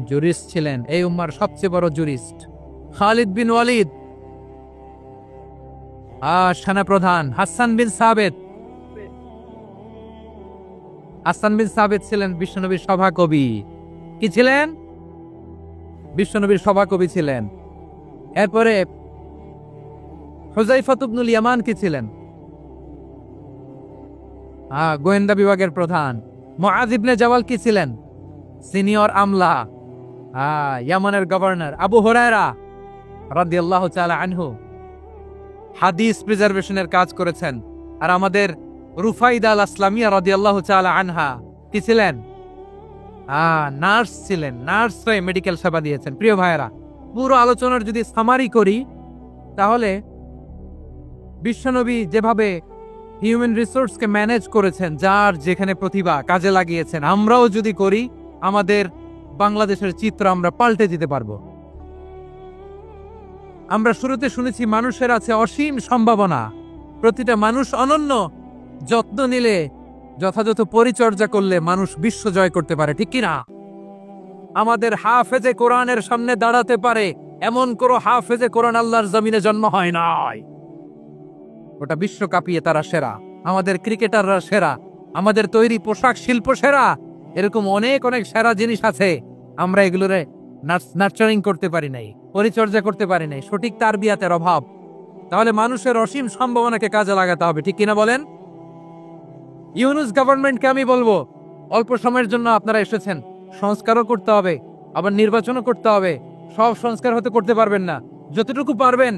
জুরিস্ট ছিলেন, এই উম্মার সবচেয়ে বড় জুরিস্ট। খালিদ বিন ওয়ালিদ সেনাপ্রধান। হাসান বিন সাবিত, হাসান বিন সাবিত ছিলেন বিশ্বনবীর সভাকবি। কি ছিলেন? বিশ্বনবীর সভাকবি ছিলেন। এরপরে হুযায়ফা ইবনুল ইয়ামান কি ছিলেন? গোয়েন্দা বিভাগের প্রধান। মুআয ইবনে জাবাল কি ছিলেন? সিনিয়র আমলা, ইয়ামানের গভর্নর। আবু হুরায়রা রাদিয়াল্লাহু তাআলা আনহু হাদিস প্রিজার্ভেশনের কাজ করেছেন। আর আমাদের রুফাইদা আল আসলামিয়া রাদিয়াল্লাহু তাআলা আনহা কি ছিলেন? নার্স ছিলেন, নার্স হয়ে মেডিকেল সেবা দিয়েছেন। প্রিয় ভাইয়েরা, পুরো আলোচনার যদি সামারি করি তাহলে বিশ্বনবী যেভাবে হিউম্যান রিসোর্সকে ম্যানেজ করেছেন, যার যেখানে প্রতিভা কাজে লাগিয়েছেন, আমরাও যদি করি আমাদের বাংলাদেশের চিত্র আমরা পাল্টে দিতে পারবো। আমরা শুরুতে শুনেছি মানুষের আছে অসীম সম্ভাবনা, প্রতিটা মানুষ অনন্য, যত্ন নিলে, যথাযথ পরিচর্যা করলে মানুষ বিশ্ব জয় করতে পারে। ঠিক কিনা? আমাদের হাফেজে কোরআনের সামনে দাঁড়াতে পারে এমন কোন হাফেজে কোরআন আল্লাহর জমিনে জন্ম হয় নাই। ওটা বিশ্ব কাঁপিয়ে তারা সেরা। আমাদের ক্রিকেটাররা সেরা, আমাদের তৈরি পোশাক শিল্প সেরা। এরকম অনেক অনেক সেরা জিনিস আছে, আমরা এগুলোরে নার্চারিং করতে পারি নাই, পরিচর্যা করতে পারি নাই, সঠিক তারবিয়াতের অভাব। তাহলে মানুষের অসীম সম্ভাবনাকে কাজে লাগাতে হবে। ঠিক কিনা বলেন? ইউনুস গভর্নমেন্টকে আমি বলবো, অল্প সময়ের জন্য আপনারা এসেছেন, সংস্কারও করতে হবে, আবার নির্বাচনও করতে হবে। সব সংস্কার হতে করতে পারবেন না, যতটুকু পারবেন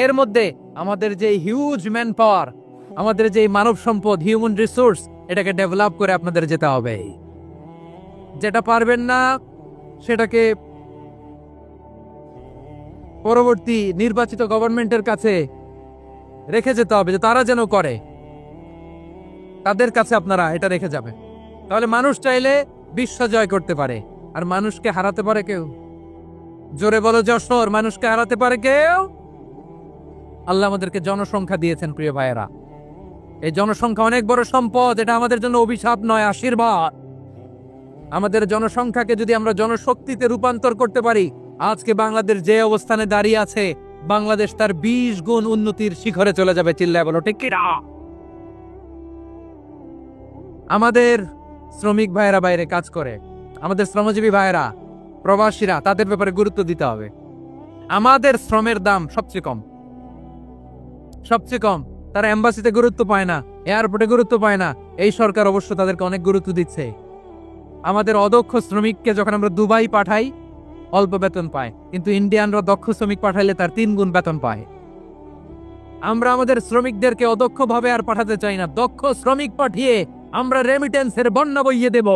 এর মধ্যে আমাদের যে হিউজ ম্যান পাওয়ার, আমাদের যে মানব সম্পদ, হিউম্যান রিসোর্স, এটাকে ডেভেলপ করে আপনাদের যেতে হবে। যেটা পারবেন না সেটাকে পরবর্তী নির্বাচিত গভর্নমেন্টের কাছে রেখে যেতে হবে, যে তারা যেন করে, তাদের কাছে আপনারা এটা রেখে যাবেন। তাহলে মানুষ চাইলে বিশ্ব জয় করতে পারে। আর মানুষকে হারাতে পারে কেউ? জোরে বলো যশোর, মানুষকে হারাতে পারে কেউ? আল্লাহ আমাদেরকে জনসংখ্যা দিয়েছেন। প্রিয় ভাইয়েরা, এই জনসংখ্যা অনেক বড় সম্পদ, এটা আমাদের জন্য অভিশাপ নয়, আশীর্বাদ। আমাদের জনসংখ্যাকে যদি আমরা জনশক্তিতে রূপান্তর করতে পারি, আজকে বাংলাদেশ যে অবস্থানে দাঁড়িয়ে আছে, বাংলাদেশ তার 20 গুণ উন্নতির শিখরে চলে যাবে। চিল্লায় বলো ঠিক কিনা? আমাদের শ্রমিক ভাইয়েরা বাইরে কাজ করে, আমাদের শ্রমজীবী ভাইয়েরা, প্রবাসীরা, তাদের ব্যাপারে গুরুত্ব দিতে হবে। আমাদের শ্রমের দাম সবচেয়ে কম, সবচেয়ে কম। তারা এম্বাসিতে গুরুত্ব পায় না, এয়ারপোর্টে গুরুত্ব পায় না। এই সরকার অবশ্য তাদেরকে অনেক গুরুত্ব দিচ্ছে। আমাদের অদক্ষ শ্রমিককে যখন আমরা দুবাই পাঠাই, অল্প বেতন পায়, কিন্তু ইন্ডিয়ানরা দক্ষ শ্রমিক পাঠাইলে তার 3 গুণ বেতন পায়। আমরা আমাদের শ্রমিকদেরকে অদক্ষ ভাবে আর পাঠাতে চাই না, দক্ষ শ্রমিক পাঠিয়ে আমরা রেমিটেন্সের বন্যা বইয়ে দেব।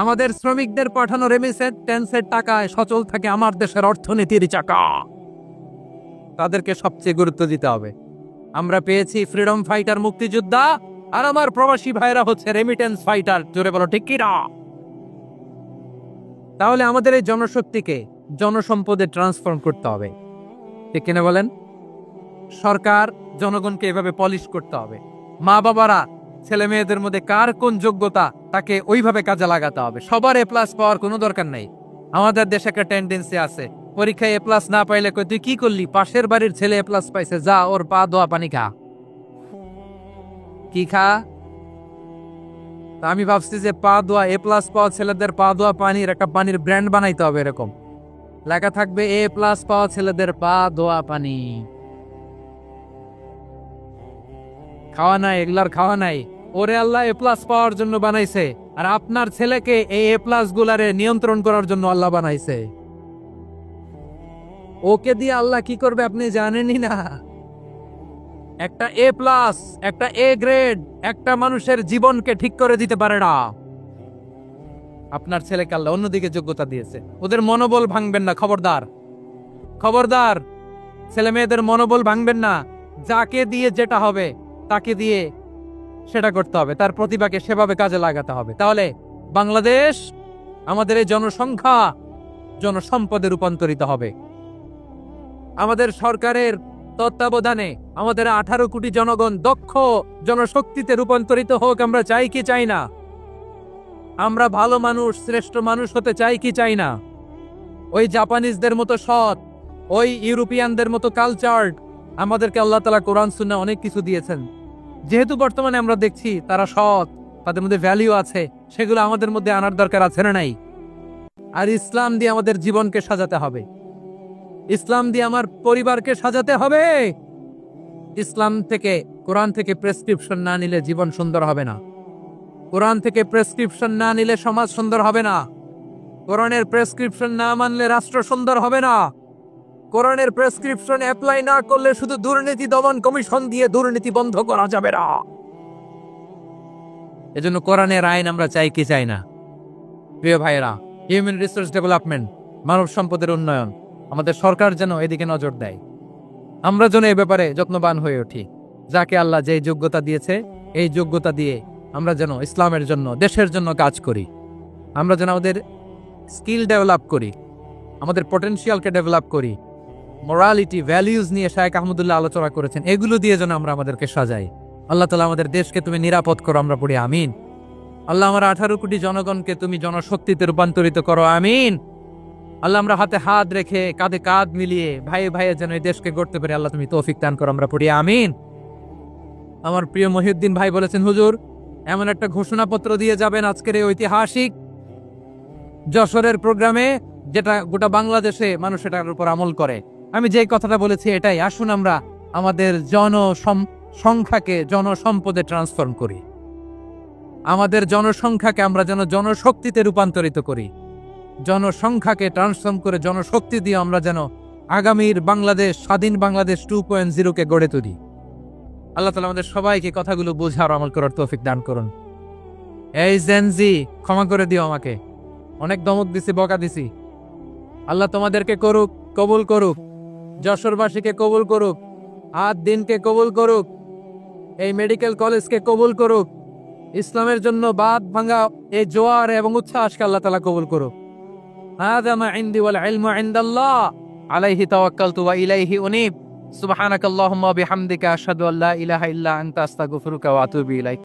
আমাদের শ্রমিকদের পাঠানো রেমিটেন্সের টাকায় সচল থাকে আমার দেশের অর্থনীতির চাকা। তাদেরকে সবচেয়ে গুরুত্ব দিতে হবে। আমরা পেয়েছি ফ্রিডম ফাইটার, মুক্তিযোদ্ধা, আর আমার প্রবাসী ভাইরা হচ্ছে রেমিটেন্স ফাইটার। জোরে বলো ঠিক কিনা? তাহলে আমাদের এই জনশক্তিকে জনসম্পদে ট্রান্সফর্ম করতে হবে। ঠিক কিনা বলেন? সরকার জনগণকে এভাবে পলিশ করতে হবে। মা বাবারা ছেলে মেয়েদের মধ্যে কার কোন যোগ্যতা, তাকে ওইভাবে কাজে লাগাতে হবে। সবার এ প্লাস পাওয়ার কোনো দরকার নেই। আমাদের দেশে একটা টেন্ডেন্সি আছে, পরীক্ষায় এ প্লাস না পাইলে কই তুই কি করলি, পাশের বাড়ির ছেলে এ প্লাস পাইছে, যা ওর পা দোয়া পানি খা। কি খা? তা আমি ভাবছি যে পা ধোয়া এ প্লাস পাওয়া ছেলেদের পা ধোয়া পানির একটা পানির ব্র্যান্ড বানাইতে হবে, এরকম লেখা থাকবে এ প্লাস পাওয়া ছেলেদের পা ধোয়া পানি। খাওয়া নাই, এগুলার খাওয়া নাই। ওরে আল্লাহ এ প্লাস পাওয়ার জন্য বানাইছে, আর আপনার ছেলেকে এই এ প্লাস গুলারে নিয়ন্ত্রণ করার জন্য আল্লাহ বানাইছে। ওকে দিয়ে আল্লাহ কি করবে আপনি জানেনই না। একটা এ প্লাস, একটা এ গ্রেড একটা মানুষের জীবনকে ঠিক করে দিতে পারে না। আপনার ছেলেকে আল্লাহ অন্যদিকে যোগ্যতা দিয়েছে। ওদের মনোবল ভাঙবেন না, খবরদার খবরদার। ছেলে মেয়েদের মনোবল ভাঙবেন না। যাকে দিয়ে যেটা হবে তাকে দিয়ে সেটা করতে হবে, তার প্রতিভাকে সেভাবে কাজে লাগাতে হবে। তাহলে বাংলাদেশ আমাদের এই জনসংখ্যা জনসম্পদে রূপান্তরিত হবে। আমাদের সরকারের তত্ত্বাবধানে আমাদের 18 কোটি জনগণ দক্ষ জনশক্তিতে রূপান্তরিত হোক। আমরা চাই কি চাই না? আমরা ভালো মানুষ, শ্রেষ্ঠ মানুষ হতে চাই কি চাই না? ওই জাপানিজদের মতো সৎ, ওই ইউরোপিয়ানদের মতো কালচার্ড। আমাদেরকে আল্লাহ তাআলা কোরআন সুন্নাহ অনেক কিছু দিয়েছেন। যেহেতু বর্তমানে আমরা দেখছি তারা সৎ, তাদের মধ্যে ভ্যালু আছে, সেগুলো আমাদের মধ্যে আনার দরকার আছে না নাই? আর ইসলাম দিয়ে আমাদের জীবনকে সাজাতে হবে। ইসলাম দিয়ে আমার পরিবারকে সাজাতে হবে। ইসলাম থেকে, কোরআন থেকে প্রেসক্রিপশন না নিলে জীবন সুন্দর হবে না। কোরআন থেকে প্রেসক্রিপশন না নিলে সমাজ সুন্দর হবে না। কোরআনের প্রেসক্রিপশন না মানলে রাষ্ট্র সুন্দর হবে না। কোরআনের প্রেসক্রিপশন অ্যাপ্লাই না করলে শুধু দুর্নীতি দমন কমিশন দিয়ে দুর্নীতি বন্ধ করা যাবে না। এজন্য কোরআনের আইন আমরা চাই কি চাই না? প্রিয় ভাইয়েরা, হিউম্যান রিসোর্স ডেভেলপমেন্ট, মানব সম্পদের উন্নয়ন, আমাদের সরকার যেন এদিকে নজর দেয়। আমরা যেন এই ব্যাপারে যত্নবান হয়ে উঠি। যাকে আল্লাহ যে যোগ্যতা দিয়েছে, এই যোগ্যতা দিয়ে আমরা যেন ইসলামের জন্য, দেশের জন্য কাজ করি। আমরা যেন আমাদের স্কিল ডেভেলপ করি, আমাদের পটেনশিয়ালকে ডেভেলপ করি। মোরালিটি, ভ্যালিউজ নিয়ে শায়েখ আহমদুল্লাহ আলোচনা করেছেন। এগুলো দিয়ে যেন আমরা আমাদেরকে সাজাই। আল্লাহ তাআলা আমাদের দেশকে তুমি নিরাপদ করো, আমরা পড়ি আমিন। আল্লাহ আমার 18 কোটি জনগণকে তুমি জনশক্তিতে রূপান্তরিত করো, আমিন। আল্লাহ আমরা হাতে হাত রেখে, কাঁধে কাঁধ মিলিয়ে ভাইয়ে ভাইয়ে যেন এই দেশকে গড়তে পারি, আল্লাহ তুমি তৌফিক দান করো, আমরা পড়ি আমিন। আমার প্রিয় মহিউদ্দিন ভাই বলেছেন, হুজুর এমন একটা ঘোষণাপত্র দিয়ে যাবেন আজকের এই ঐতিহাসিক যশোরের প্রোগ্রামে, যেটা গোটা বাংলাদেশে মানুষ এটার উপর আমল করে। আমি যে কথাটা বলেছি এটাই, আসুন আমরা আমাদের জনসংখ্যাকে জনসম্পদে ট্রান্সফর্ম করি। আমাদের জনসংখ্যাকে আমরা যেন জনশক্তিতে রূপান্তরিত করি। জনসংখ্যাকে ট্রান্সফর্ম করে জনশক্তি দিয়ে আমরা যেন আগামীর বাংলাদেশ, স্বাধীন বাংলাদেশ 2.0 গড়ে তুলি। আল্লাহ তাআলা আমাদের সবাইকে কথাগুলো বোঝার, আমল করার তৌফিক দান করুন। এই জেনজি, ক্ষমা করে দিও আমাকে, অনেক দমক দিছি, বকা দিছি। আল্লাহ তোমাদেরকে করুক, কবুল করুক, যশোরবাসীকে কবুল করুক, আদ দিনকে কবুল করুক, এই মেডিকেল কলেজকে কবুল করুক। ইসলামের জন্য বাদ ভাঙা এই জোয়ার এবং উচ্ছ্বাসকে আল্লাহ তাআলা কবুল করুক। হাযা মা ইনদি ওয়াল ইলমু ইনদাল্লাহ, আলাইহি তাওয়াক্কালতু ওয়া ইলাইহি উনীব। সুবহানাকাল্লাহুম্মা ওয়া বিহামদিকা আশহাদু আল্লা ইলাহা ইল্লা আনতা আস্তাগফিরুকা ওয়া আতুবু ইলাইক।